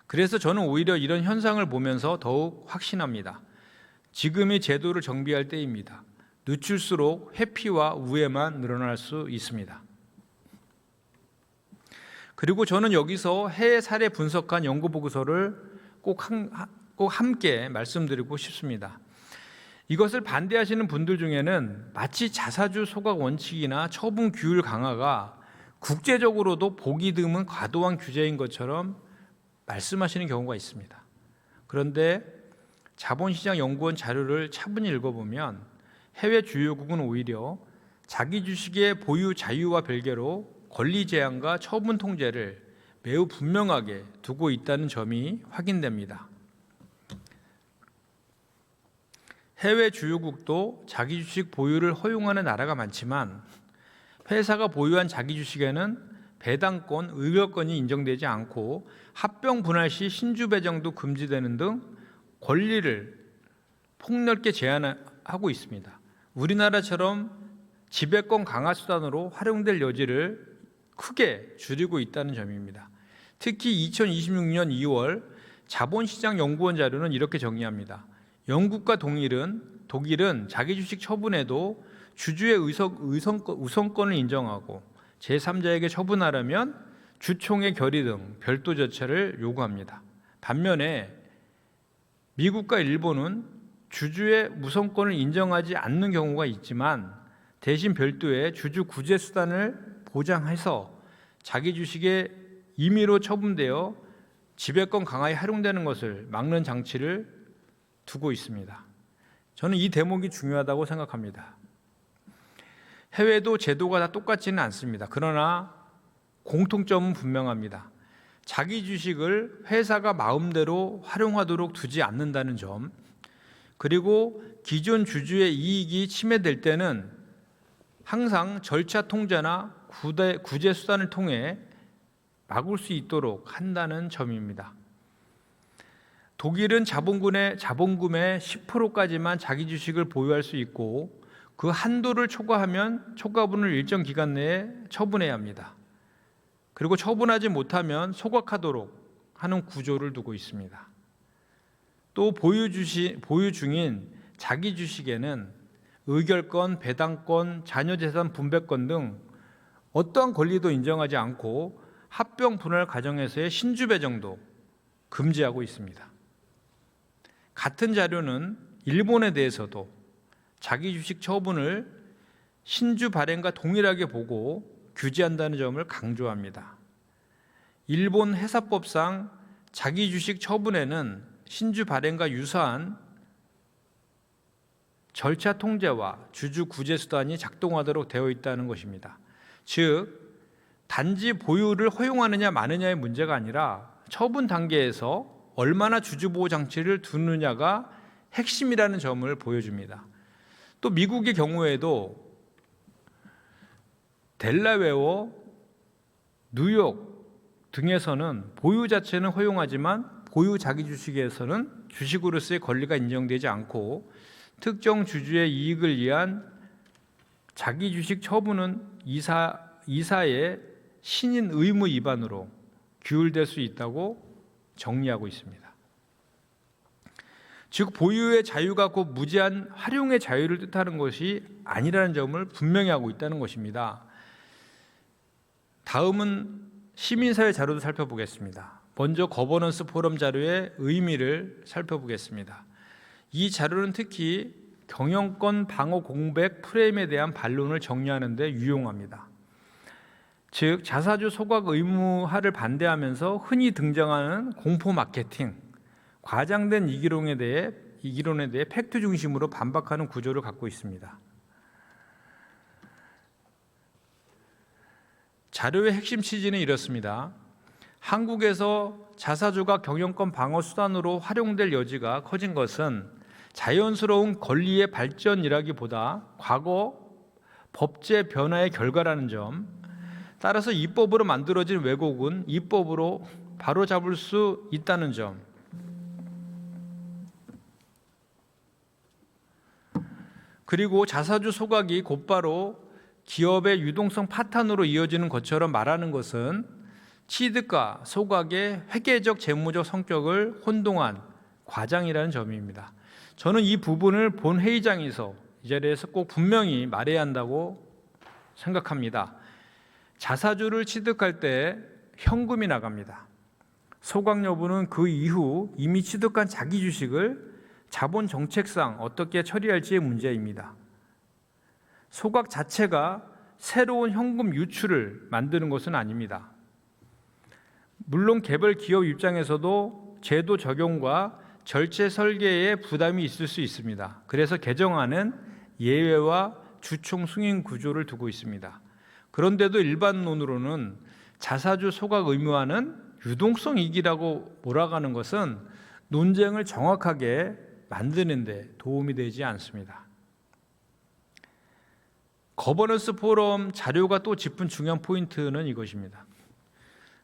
그래서 저는 오히려 이런 현상을 보면서 더욱 확신합니다. 지금이 제도를 정비할 때입니다. 늦출수록 회피와 우회만 늘어날 수 있습니다. 그리고 저는 여기서 해외 사례 분석한 연구 보고서를 꼭 함께 말씀드리고 싶습니다. 이것을 반대하시는 분들 중에는 마치 자사주 소각 원칙이나 처분 규율 강화가 국제적으로도 보기 드문 과도한 규제인 것처럼 말씀하시는 경우가 있습니다. 그런데 자본시장연구원 자료를 차분히 읽어보면 해외 주요국은 오히려 자기 주식의 보유 자유와 별개로 권리 제한과 처분 통제를 매우 분명하게 두고 있다는 점이 확인됩니다. 해외 주요국도 자기 주식 보유를 허용하는 나라가 많지만 회사가 보유한 자기 주식에는 배당권, 의결권이 인정되지 않고 합병 분할 시 신주 배정도 금지되는 등 권리를 폭넓게 제한하고 있습니다. 우리나라처럼 지배권 강화 수단으로 활용될 여지를 크게 줄이고 있다는 점입니다. 특히 2026년 2월 자본시장연구원 자료는 이렇게 정의합니다. 영국과 독일은 자기 주식 처분에도 주주의 우선권을 인정하고 제3자에게 처분하려면 주총의 결의 등 별도 절차를 요구합니다. 반면에 미국과 일본은 주주의 우선권을 인정하지 않는 경우가 있지만 대신 별도의 주주 구제 수단을 보장해서 자기 주식에 임의로 처분되어 지배권 강화에 활용되는 것을 막는 장치를 두고 있습니다. 저는 이 대목이 중요하다고 생각합니다. 해외도 제도가 다 똑같지는 않습니다. 그러나 공통점은 분명합니다. 자기 주식을 회사가 마음대로 활용하도록 두지 않는다는 점, 그리고 기존 주주의 이익이 침해될 때는 항상 절차 통제나 구제 수단을 통해 막을 수 있도록 한다는 점입니다. 독일은 자본금의 10%까지만 자기 주식을 보유할 수 있고 그 한도를 초과하면 초과분을 일정 기간 내에 처분해야 합니다. 그리고 처분하지 못하면 소각하도록 하는 구조를 두고 있습니다. 또 보유 중인 자기 주식에는 의결권, 배당권, 자녀재산 분배권 등 어떠한 권리도 인정하지 않고 합병 분할 과정에서의 신주 배정도 금지하고 있습니다. 같은 자료는 일본에 대해서도 자기 주식 처분을 신주 발행과 동일하게 보고 규제한다는 점을 강조합니다. 일본 회사법상 자기 주식 처분에는 신주 발행과 유사한 절차 통제와 주주 구제 수단이 작동하도록 되어 있다는 것입니다. 즉, 단지 보유를 허용하느냐 마느냐의 문제가 아니라 처분 단계에서 얼마나 주주 보호 장치를 두느냐가 핵심이라는 점을 보여줍니다. 또 미국의 경우에도 델라웨어, 뉴욕 등에서는 보유 자체는 허용하지만 보유 자기 주식에서는 주식으로서의 권리가 인정되지 않고 특정 주주의 이익을 위한 자기 주식 처분은 이사의 신인 의무 위반으로 규율될 수 있다고 정리하고 있습니다. 즉 보유의 자유가 곧 무제한 활용의 자유를 뜻하는 것이 아니라는 점을 분명히 하고 있다는 것입니다. 다음은 시민사회 자료도 살펴보겠습니다. 먼저 거버넌스 포럼 자료의 의미를 살펴보겠습니다. 이 자료는 특히 경영권 방어 공백 프레임에 대한 반론을 정리하는 데 유용합니다. 즉 자사주 소각 의무화를 반대하면서 흔히 등장하는 공포 마케팅, 과장된 이기론에 대해 팩트 중심으로 반박하는 구조를 갖고 있습니다. 자료의 핵심 취지는 이렇습니다. 한국에서 자사주가 경영권 방어 수단으로 활용될 여지가 커진 것은 자연스러운 권리의 발전이라기보다 과거 법제 변화의 결과라는 점, 따라서 입법으로 만들어진 왜곡은 입법으로 바로잡을 수 있다는 점, 그리고 자사주 소각이 곧바로 기업의 유동성 파탄으로 이어지는 것처럼 말하는 것은 취득과 소각의 회계적 재무적 성격을 혼동한 과장이라는 점입니다. 저는 이 부분을 본 회의장에서 이 자리에서 꼭 분명히 말해야 한다고 생각합니다. 자사주를 취득할 때 현금이 나갑니다. 소각 여부는 그 이후 이미 취득한 자기 주식을 자본 정책상 어떻게 처리할지의 문제입니다. 소각 자체가 새로운 현금 유출을 만드는 것은 아닙니다. 물론 개별 기업 입장에서도 제도 적용과 절제 설계에 부담이 있을 수 있습니다. 그래서 개정안은 예외와 주총 승인 구조를 두고 있습니다. 그런데도 일반론으로는 자사주 소각 의무화는 유동성 이익이라고 몰아가는 것은 논쟁을 정확하게 만드는 데 도움이 되지 않습니다. 거버넌스 포럼 자료가 또 짚은 중요한 포인트는 이것입니다.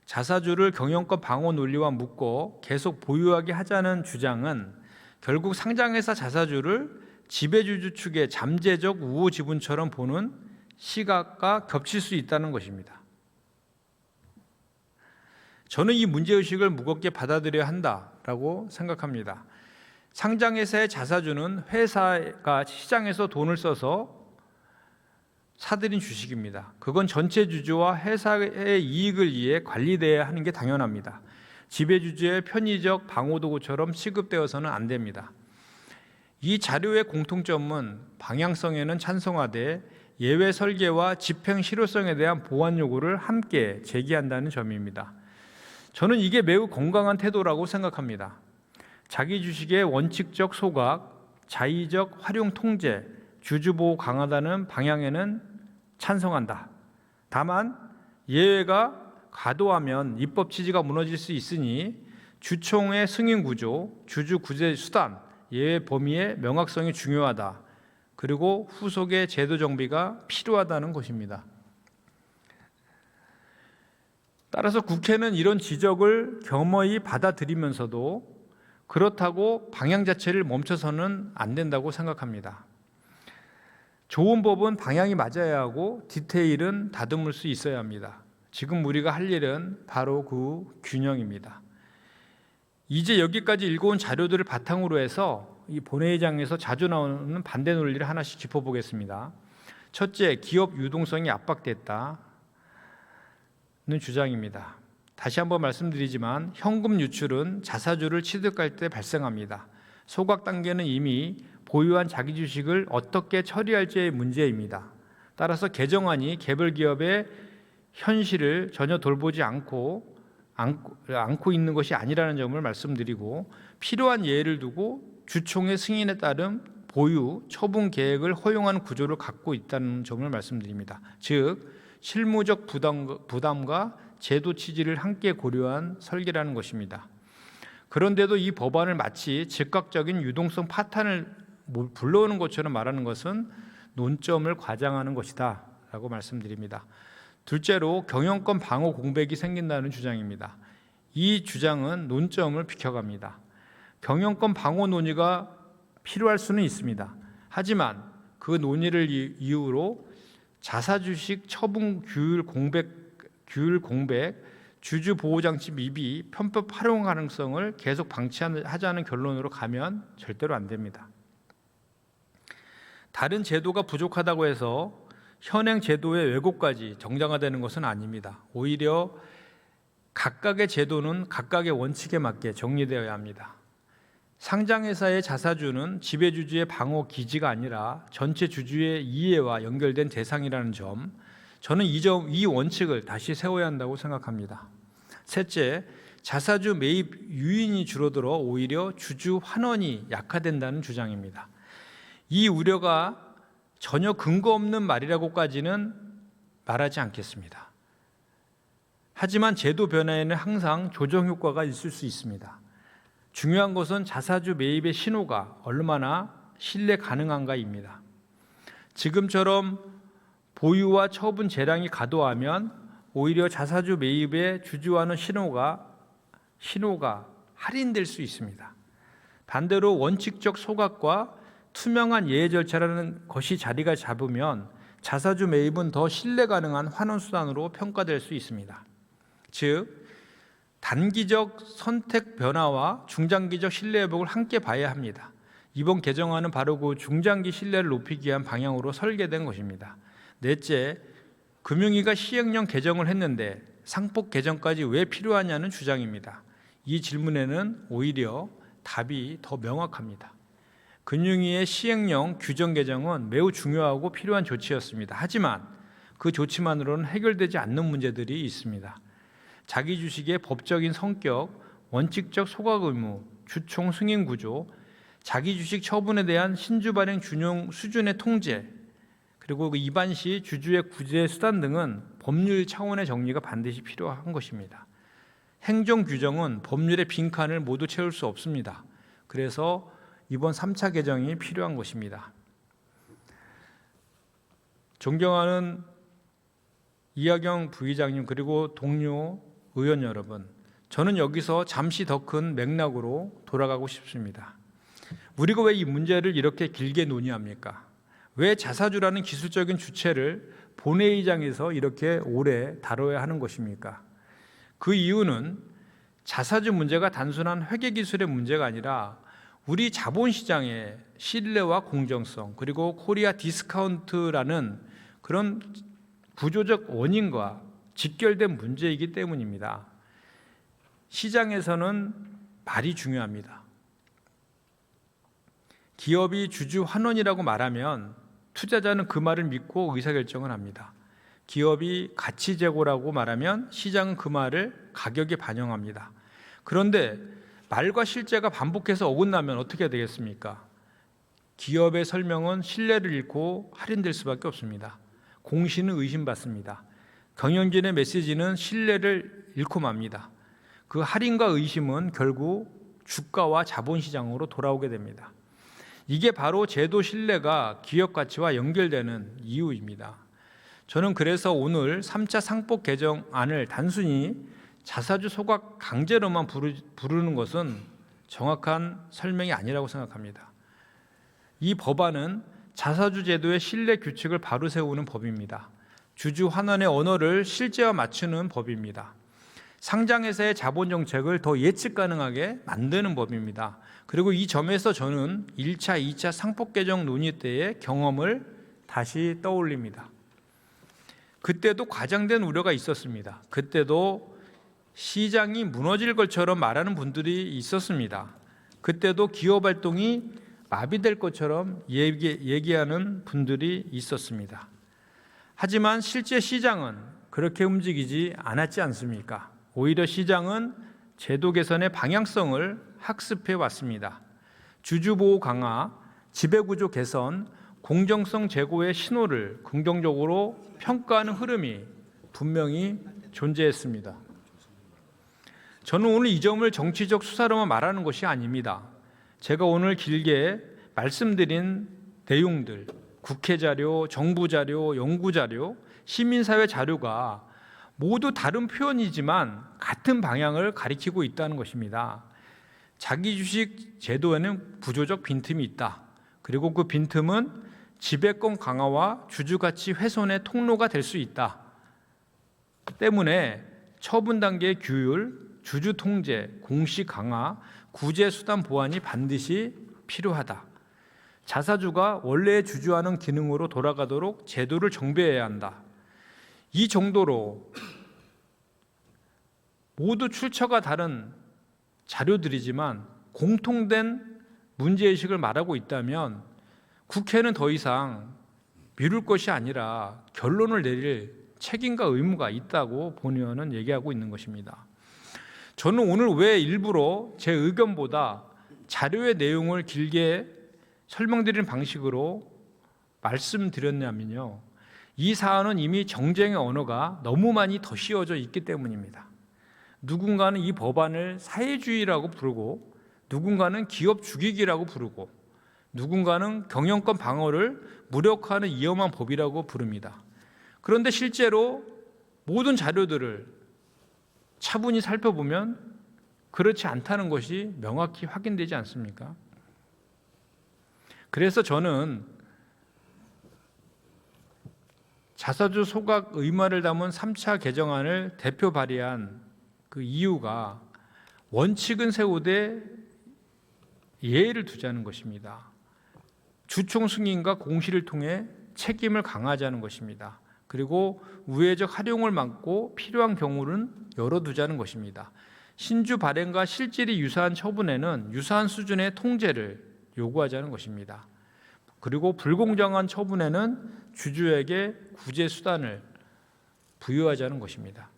자사주를 경영권 방어 논리와 묶고 계속 보유하게 하자는 주장은 결국 상장회사 자사주를 지배주주 측의 잠재적 우호 지분처럼 보는 시각과 겹칠 수 있다는 것입니다. 저는 이 문제의식을 무겁게 받아들여야 한다라고 생각합니다. 상장회사의 자사주는 회사가 시장에서 돈을 써서 사들인 주식입니다. 그건 전체 주주와 회사의 이익을 위해 관리돼야 하는 게 당연합니다. 지배주주의 편의적 방어도구처럼 취급되어서는 안 됩니다. 이 자료의 공통점은 방향성에는 찬성하되 예외 설계와 집행 실효성에 대한 보완 요구를 함께 제기한다는 점입니다. 저는 이게 매우 건강한 태도라고 생각합니다. 자기 주식의 원칙적 소각, 자의적 활용 통제, 주주보호 강화하다는 방향에는 찬성한다. 다만 예외가 과도하면 입법 취지가 무너질 수 있으니 주총의 승인 구조, 주주 구제 수단, 예외 범위의 명확성이 중요하다. 그리고 후속의 제도 정비가 필요하다는 것입니다. 따라서 국회는 이런 지적을 겸허히 받아들이면서도 그렇다고 방향 자체를 멈춰서는 안 된다고 생각합니다. 좋은 법은 방향이 맞아야 하고 디테일은 다듬을 수 있어야 합니다. 지금 우리가 할 일은 바로 그 균형입니다. 이제 여기까지 읽어온 자료들을 바탕으로 해서 이 본회의장에서 자주 나오는 반대 논리를 하나씩 짚어보겠습니다. 첫째, 기업 유동성이 압박됐다는 주장입니다. 다시 한번 말씀드리지만 현금 유출은 자사주를 취득할 때 발생합니다. 소각 단계는 이미 보유한 자기 주식을 어떻게 처리할지의 문제입니다. 따라서 개정안이 개별 기업의 현실을 전혀 돌보지 않고 있는 것이 아니라는 점을 말씀드리고, 필요한 예를 두고 주총의 승인에 따른 보유, 처분 계획을 허용하는 구조를 갖고 있다는 점을 말씀드립니다. 즉 실무적 부담과 제도 취지를 함께 고려한 설계라는 것입니다. 그런데도 이 법안을 마치 즉각적인 유동성 파탄을 불러오는 것처럼 말하는 것은 논점을 과장하는 것이다 라고 말씀드립니다. 둘째로 경영권 방어 공백이 생긴다는 주장입니다. 이 주장은 논점을 비켜갑니다. 경영권 방어 논의가 필요할 수는 있습니다. 하지만 그 논의를 이유로 자사주식 처분 규율 공백, 주주 보호장치 미비, 편법 활용 가능성을 계속 방치하자는 결론으로 가면 절대로 안 됩니다. 다른 제도가 부족하다고 해서 현행 제도의 왜곡까지 정당화되는 것은 아닙니다. 오히려 각각의 제도는 각각의 원칙에 맞게 정리되어야 합니다. 상장회사의 자사주는 지배주주의 방어 기지가 아니라 전체 주주의 이해와 연결된 대상이라는 점, 저는 이 원칙을 다시 세워야 한다고 생각합니다. 셋째, 자사주 매입 유인이 줄어들어 오히려 주주 환원이 약화된다는 주장입니다. 이 우려가 전혀 근거 없는 말이라고까지는 말하지 않겠습니다. 하지만 제도 변화에는 항상 조정 효과가 있을 수 있습니다. 중요한 것은 자사주 매입의 신호가 얼마나 신뢰 가능한가입니다. 지금처럼 보유와 처분 재량이 과도하면 오히려 자사주 매입의 주주와는 신호가 할인될 수 있습니다. 반대로 원칙적 소각과 투명한 예외 절차라는 것이 자리가 잡으면 자사주 매입은 더 신뢰 가능한 환원 수단으로 평가될 수 있습니다. 즉 단기적 선택 변화와 중장기적 신뢰 회복을 함께 봐야 합니다. 이번 개정안은 바로 그 중장기 신뢰를 높이기 위한 방향으로 설계된 것입니다. 넷째, 금융위가 시행령 개정을 했는데 상법 개정까지 왜 필요하냐는 주장입니다. 이 질문에는 오히려 답이 더 명확합니다. 금융위의 시행령 규정 개정은 매우 중요하고 필요한 조치였습니다. 하지만 그 조치만으로는 해결되지 않는 문제들이 있습니다. 자기 주식의 법적인 성격, 원칙적 소각 의무, 주총 승인 구조, 자기 주식 처분에 대한 신주 발행 준용 수준의 통제, 그리고 그 위반 시 주주의 구제 수단 등은 법률 차원의 정리가 반드시 필요한 것입니다. 행정 규정은 법률의 빈칸을 모두 채울 수 없습니다. 그래서 이번 3차 개정이 필요한 것입니다. 존경하는 이하경 부의장님 그리고 동료 의원 여러분, 저는 여기서 잠시 더 큰 맥락으로 돌아가고 싶습니다. 우리가 왜 이 문제를 이렇게 길게 논의합니까? 왜 자사주라는 기술적인 주체를 본회의장에서 이렇게 오래 다뤄야 하는 것입니까? 그 이유는 자사주 문제가 단순한 회계 기술의 문제가 아니라 우리 자본시장의 신뢰와 공정성, 그리고 코리아 디스카운트라는 그런 구조적 원인과 직결된 문제이기 때문입니다. 시장에서는 말이 중요합니다. 기업이 주주 환원이라고 말하면 투자자는 그 말을 믿고 의사결정을 합니다. 기업이 가치 제고라고 말하면 시장은 그 말을 가격에 반영합니다. 그런데 말과 실제가 반복해서 어긋나면 어떻게 되겠습니까? 기업의 설명은 신뢰를 잃고 할인될 수밖에 없습니다. 공시는 의심받습니다. 경영진의 메시지는 신뢰를 잃고 맙니다. 그 할인과 의심은 결국 주가와 자본시장으로 돌아오게 됩니다. 이게 바로 제도 신뢰가 기업 가치와 연결되는 이유입니다. 저는 그래서 오늘 3차 상법 개정안을 단순히 자사주 소각 강제로만 부르는 것은 정확한 설명이 아니라고 생각합니다. 이 법안은 자사주 제도의 신뢰 규칙을 바로 세우는 법입니다. 주주 환원의 언어를 실제와 맞추는 법입니다. 상장회사의 자본 정책을 더 예측 가능하게 만드는 법입니다. 그리고 이 점에서 저는 1차, 2차 상법 개정 논의 때의 경험을 다시 떠올립니다. 그때도 과장된 우려가 있었습니다. 그때도 시장이 무너질 것처럼 말하는 분들이 있었습니다. 그때도 기업 활동이 마비될 것처럼 얘기하는 분들이 있었습니다. 하지만 실제 시장은 그렇게 움직이지 않았지 않습니까? 오히려 시장은 제도 개선의 방향성을 학습해 왔습니다. 주주보호 강화, 지배구조 개선, 공정성 제고의 신호를 긍정적으로 평가하는 흐름이 분명히 존재했습니다. 저는 오늘 이 점을 정치적 수사로만 말하는 것이 아닙니다. 제가 오늘 길게 말씀드린 내용들, 국회 자료, 정부 자료, 연구 자료, 시민사회 자료가 모두 다른 표현이지만 같은 방향을 가리키고 있다는 것입니다. 자기주식 제도에는 구조적 빈틈이 있다. 그리고 그 빈틈은 지배권 강화와 주주가치 훼손의 통로가 될 수 있다. 때문에 처분 단계의 규율, 주주 통제, 공시 강화, 구제 수단 보완이 반드시 필요하다. 자사주가 원래의 주주하는 기능으로 돌아가도록 제도를 정비해야 한다. 이 정도로 모두 출처가 다른 자료들이지만 공통된 문제의식을 말하고 있다면 국회는 더 이상 미룰 것이 아니라 결론을 내릴 책임과 의무가 있다고 본 의원은 얘기하고 있는 것입니다. 저는 오늘 왜 일부러 제 의견보다 자료의 내용을 길게 설명드리는 방식으로 말씀드렸냐면요. 이 사안은 이미 정쟁의 언어가 너무 많이 더 씌워져 있기 때문입니다. 누군가는 이 법안을 사회주의라고 부르고 누군가는 기업 죽이기라고 부르고 누군가는 경영권 방어를 무력화하는 위험한 법이라고 부릅니다. 그런데 실제로 모든 자료들을 차분히 살펴보면 그렇지 않다는 것이 명확히 확인되지 않습니까? 그래서 저는 자사주 소각 의무화를 담은 3차 개정안을 대표 발의한 그 이유가 원칙은 세우되 예의를 두자는 것입니다. 주총 승인과 공시를 통해 책임을 강화하자는 것입니다. 그리고 우회적 활용을 막고 필요한 경우는 열어두자는 것입니다. 신주 발행과 실질이 유사한 처분에는 유사한 수준의 통제를 요구하자는 것입니다. 그리고 불공정한 처분에는 주주에게 구제 수단을 부여하자는 것입니다.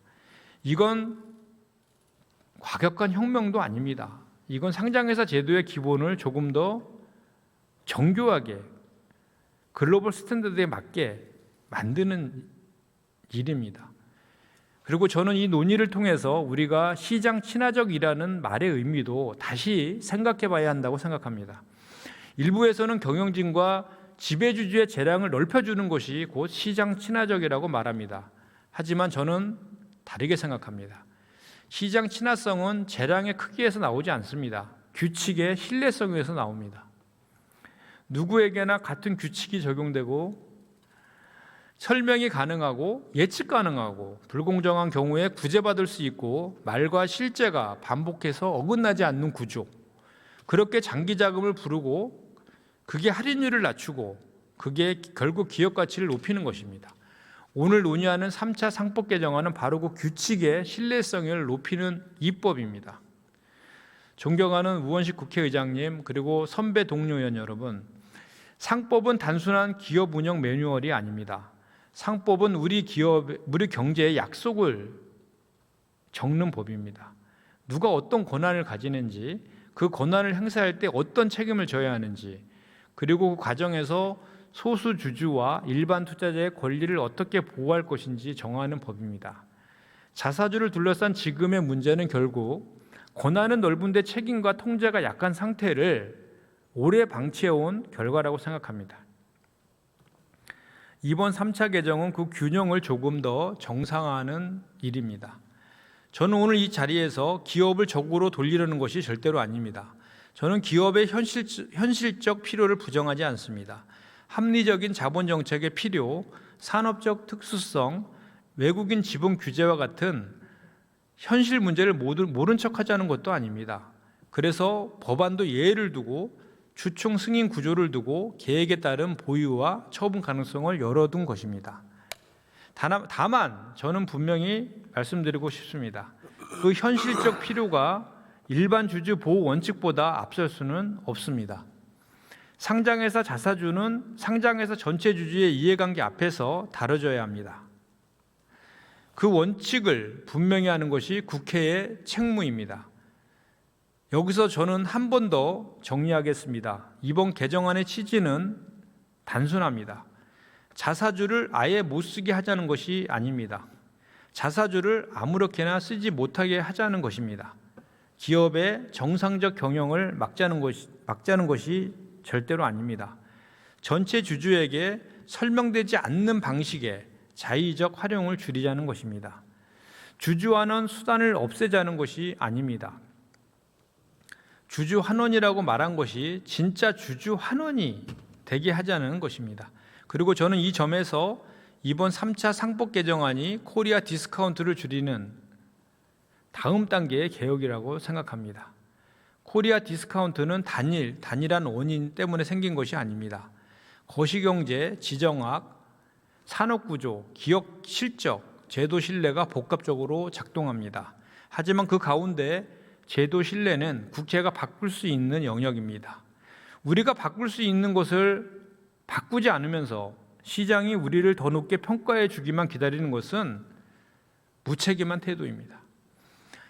이건 과격한 혁명도 아닙니다. 이건 상장회사 제도의 기본을 조금 더 정교하게 글로벌 스탠다드에 맞게 만드는 일입니다. 그리고 저는 이 논의를 통해서 우리가 시장 친화적이라는 말의 의미도 다시 생각해 봐야 한다고 생각합니다. 일부에서는 경영진과 지배주주의 재량을 넓혀주는 것이 곧 시장 친화적이라고 말합니다. 하지만 저는 다르게 생각합니다. 시장 친화성은 재량의 크기에서 나오지 않습니다. 규칙의 신뢰성에서 나옵니다. 누구에게나 같은 규칙이 적용되고 설명이 가능하고 예측 가능하고 불공정한 경우에 구제받을 수 있고 말과 실제가 반복해서 어긋나지 않는 구조, 그렇게 장기 자금을 부르고 그게 할인율을 낮추고 그게 결국 기업 가치를 높이는 것입니다. 오늘 논의하는 3차 상법 개정안은 바로 그 규칙의 신뢰성을 높이는 입법입니다. 존경하는 우원식 국회의장님, 그리고 선배 동료 의원 여러분, 상법은 단순한 기업 운영 매뉴얼이 아닙니다. 상법은 우리 경제의 약속을 적는 법입니다. 누가 어떤 권한을 가지는지, 그 권한을 행사할 때 어떤 책임을 져야 하는지, 그리고 그 과정에서 소수 주주와 일반 투자자의 권리를 어떻게 보호할 것인지 정하는 법입니다. 자사주를 둘러싼 지금의 문제는 결국 권한은 넓은데 책임과 통제가 약한 상태를 오래 방치해온 결과라고 생각합니다. 이번 3차 개정은 그 균형을 조금 더 정상화하는 일입니다. 저는 오늘 이 자리에서 기업을 적으로 돌리려는 것이 절대로 아닙니다. 저는 기업의 현실적 필요를 부정하지 않습니다. 합리적인 자본 정책의 필요, 산업적 특수성, 외국인 지분 규제와 같은 현실 문제를 모른 척하자는 것도 아닙니다. 그래서 법안도 예외를 두고 주총 승인 구조를 두고 계획에 따른 보유와 처분 가능성을 열어둔 것입니다. 다만 저는 분명히 말씀드리고 싶습니다. 그 현실적 필요가 일반 주주 보호 원칙보다 앞설 수는 없습니다. 상장회사 자사주는 상장회사 전체 주주의 이해관계 앞에서 다뤄져야 합니다. 그 원칙을 분명히 하는 것이 국회의 책무입니다. 여기서 저는 한 번 더 정리하겠습니다. 이번 개정안의 취지는 단순합니다. 자사주를 아예 못 쓰게 하자는 것이 아닙니다. 자사주를 아무렇게나 쓰지 못하게 하자는 것입니다. 기업의 정상적 경영을 막자는 것이 절대로 아닙니다. 전체 주주에게 설명되지 않는 방식의 자의적 활용을 줄이자는 것입니다. 주주환원 수단을 없애자는 것이 아닙니다. 주주환원이라고 말한 것이 진짜 주주환원이 되게 하자는 것입니다. 그리고 저는 이 점에서 이번 3차 상법 개정안이 코리아 디스카운트를 줄이는 다음 단계의 개혁이라고 생각합니다. 코리아 디스카운트는 단일한 원인 때문에 생긴 것이 아닙니다. 거시경제, 지정학, 산업구조, 기업 실적, 제도 신뢰가 복합적으로 작동합니다. 하지만 그 가운데 제도 신뢰는 국회가 바꿀 수 있는 영역입니다. 우리가 바꿀 수 있는 것을 바꾸지 않으면서 시장이 우리를 더 높게 평가해 주기만 기다리는 것은 무책임한 태도입니다.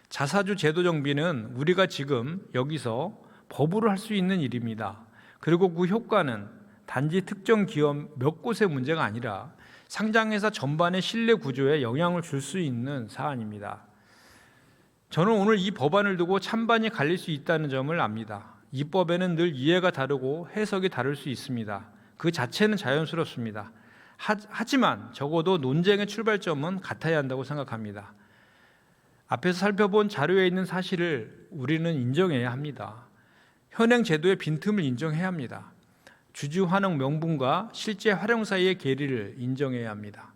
자사주 제도 정비는 우리가 지금 여기서 법으로 할 수 있는 일입니다. 그리고 그 효과는 단지 특정 기업 몇 곳의 문제가 아니라 상장회사 전반의 신뢰 구조에 영향을 줄 수 있는 사안입니다. 저는 오늘 이 법안을 두고 찬반이 갈릴 수 있다는 점을 압니다. 입법에는 늘 이해가 다르고 해석이 다를 수 있습니다. 그 자체는 자연스럽습니다. 하지만 적어도 논쟁의 출발점은 같아야 한다고 생각합니다. 앞에서 살펴본 자료에 있는 사실을 우리는 인정해야 합니다. 현행 제도의 빈틈을 인정해야 합니다. 주주 환원 명분과 실제 활용 사이의 괴리를 인정해야 합니다.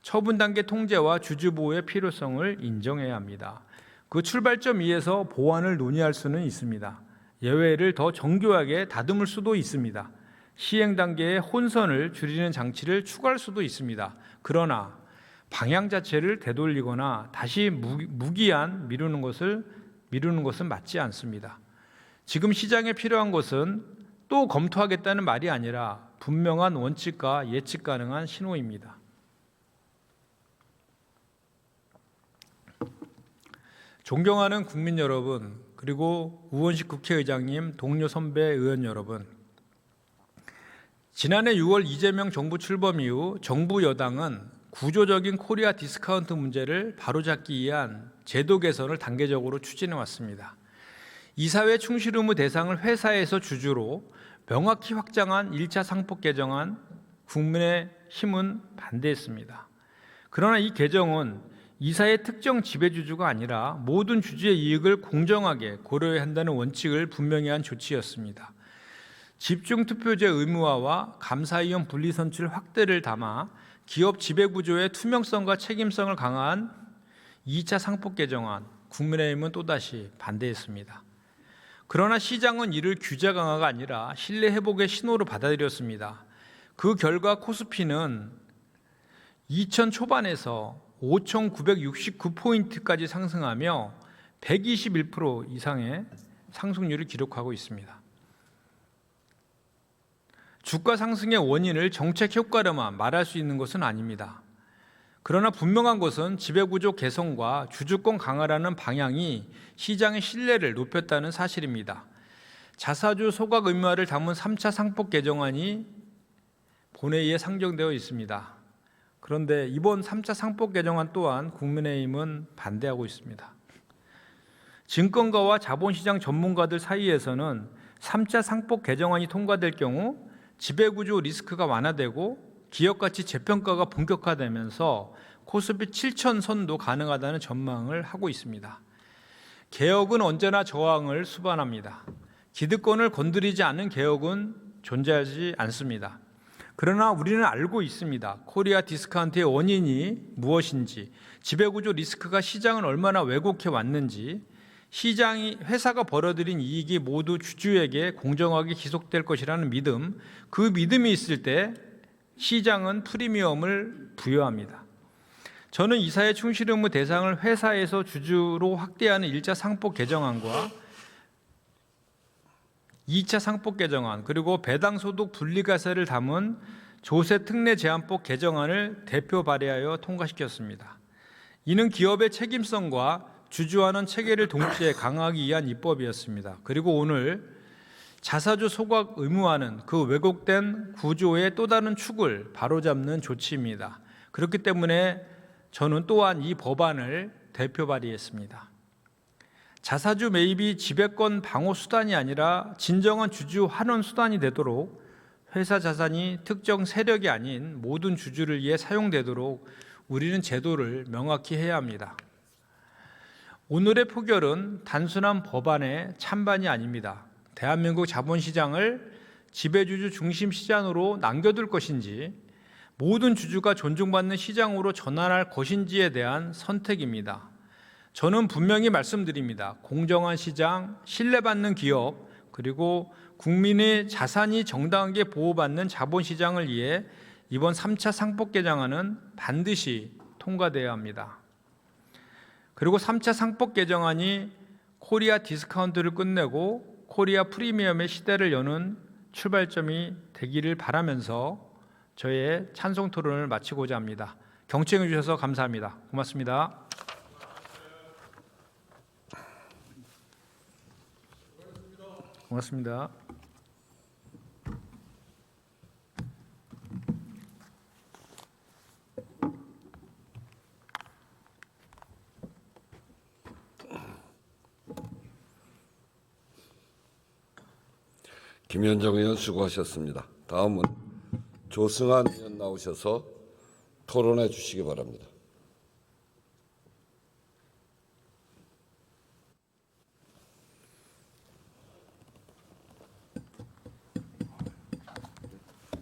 처분 단계 통제와 주주 보호의 필요성을 인정해야 합니다. 그 출발점 위에서 보완을 논의할 수는 있습니다. 예외를 더 정교하게 다듬을 수도 있습니다. 시행 단계의 혼선을 줄이는 장치를 추가할 수도 있습니다. 그러나 방향 자체를 되돌리거나 다시 무기한 미루는 것은 맞지 않습니다. 지금 시장에 필요한 것은 또 검토하겠다는 말이 아니라 분명한 원칙과 예측 가능한 신호입니다. 존경하는 국민 여러분, 그리고 우원식 국회의장님, 동료 선배 의원 여러분, 지난해 6월 이재명 정부 출범 이후 정부 여당은 구조적인 코리아 디스카운트 문제를 바로잡기 위한 제도 개선을 단계적으로 추진해 왔습니다. 이사회 충실 의무 대상을 회사에서 주주로 명확히 확장한 1차 상법 개정안, 국민의힘은 반대했습니다. 그러나 이 개정은 이사의 특정 지배주주가 아니라 모든 주주의 이익을 공정하게 고려해야 한다는 원칙을 분명히 한 조치였습니다. 집중투표제 의무화와 감사위원 분리선출 확대를 담아 기업 지배구조의 투명성과 책임성을 강화한 2차 상법 개정안, 국민의힘은 또다시 반대했습니다. 그러나 시장은 이를 규제 강화가 아니라 신뢰 회복의 신호로 받아들였습니다. 그 결과 코스피는 2000 초반에서 5,969포인트까지 상승하며 121% 이상의 상승률을 기록하고 있습니다. 주가 상승의 원인을 정책 효과로만 말할 수 있는 것은 아닙니다. 그러나 분명한 것은 지배구조 개선과 주주권 강화라는 방향이 시장의 신뢰를 높였다는 사실입니다. 자사주 소각 의무화를 담은 3차 상법 개정안이 본회의에 상정되어 있습니다. 그런데 이번 3차 상법 개정안 또한 국민의힘은 반대하고 있습니다. 증권가와 자본시장 전문가들 사이에서는 3차 상법 개정안이 통과될 경우 지배구조 리스크가 완화되고 기업가치 재평가가 본격화되면서 코스피 7천 선도 가능하다는 전망을 하고 있습니다. 개혁은 언제나 저항을 수반합니다. 기득권을 건드리지 않는 개혁은 존재하지 않습니다. 그러나 우리는 알고 있습니다. 코리아 디스카운트의 원인이 무엇인지, 지배구조 리스크가 시장을 얼마나 왜곡해 왔는지, 회사가 벌어들인 이익이 모두 주주에게 공정하게 기속될 것이라는 믿음, 그 믿음이 있을 때 시장은 프리미엄을 부여합니다. 저는 이사의 충실 의무 대상을 회사에서 주주로 확대하는 1차 상법 개정안과 2차 상법 개정안, 그리고 배당소득 분리과세를 담은 조세특례제한법 개정안을 대표 발의하여 통과시켰습니다. 이는 기업의 책임성과 주주하는 체계를 동시에 강화하기 위한 입법이었습니다. 그리고 오늘 자사주 소각 의무화는 그 왜곡된 구조의 또 다른 축을 바로잡는 조치입니다. 그렇기 때문에 저는 또한 이 법안을 대표 발의했습니다. 자사주 매입이 지배권 방어 수단이 아니라 진정한 주주 환원 수단이 되도록 회사 자산이 특정 세력이 아닌 모든 주주를 위해 사용되도록 우리는 제도를 명확히 해야 합니다. 오늘의 표결은 단순한 법안의 찬반이 아닙니다. 대한민국 자본시장을 지배주주 중심 시장으로 남겨둘 것인지, 모든 주주가 존중받는 시장으로 전환할 것인지에 대한 선택입니다. 저는 분명히 말씀드립니다. 공정한 시장, 신뢰받는 기업, 그리고 국민의 자산이 정당하게 보호받는 자본시장을 위해 이번 3차 상법 개정안은 반드시 통과되어야 합니다. 그리고 3차 상법 개정안이 코리아 디스카운트를 끝내고 코리아 프리미엄의 시대를 여는 출발점이 되기를 바라면서 저의 찬송 토론을 마치고자 합니다. 경청해 주셔서 감사합니다. 고맙습니다. 고맙습니다. 김현정 의원 수고하셨습니다. 다음은 조승환 의원 나오셔서 토론해 주시기 바랍니다.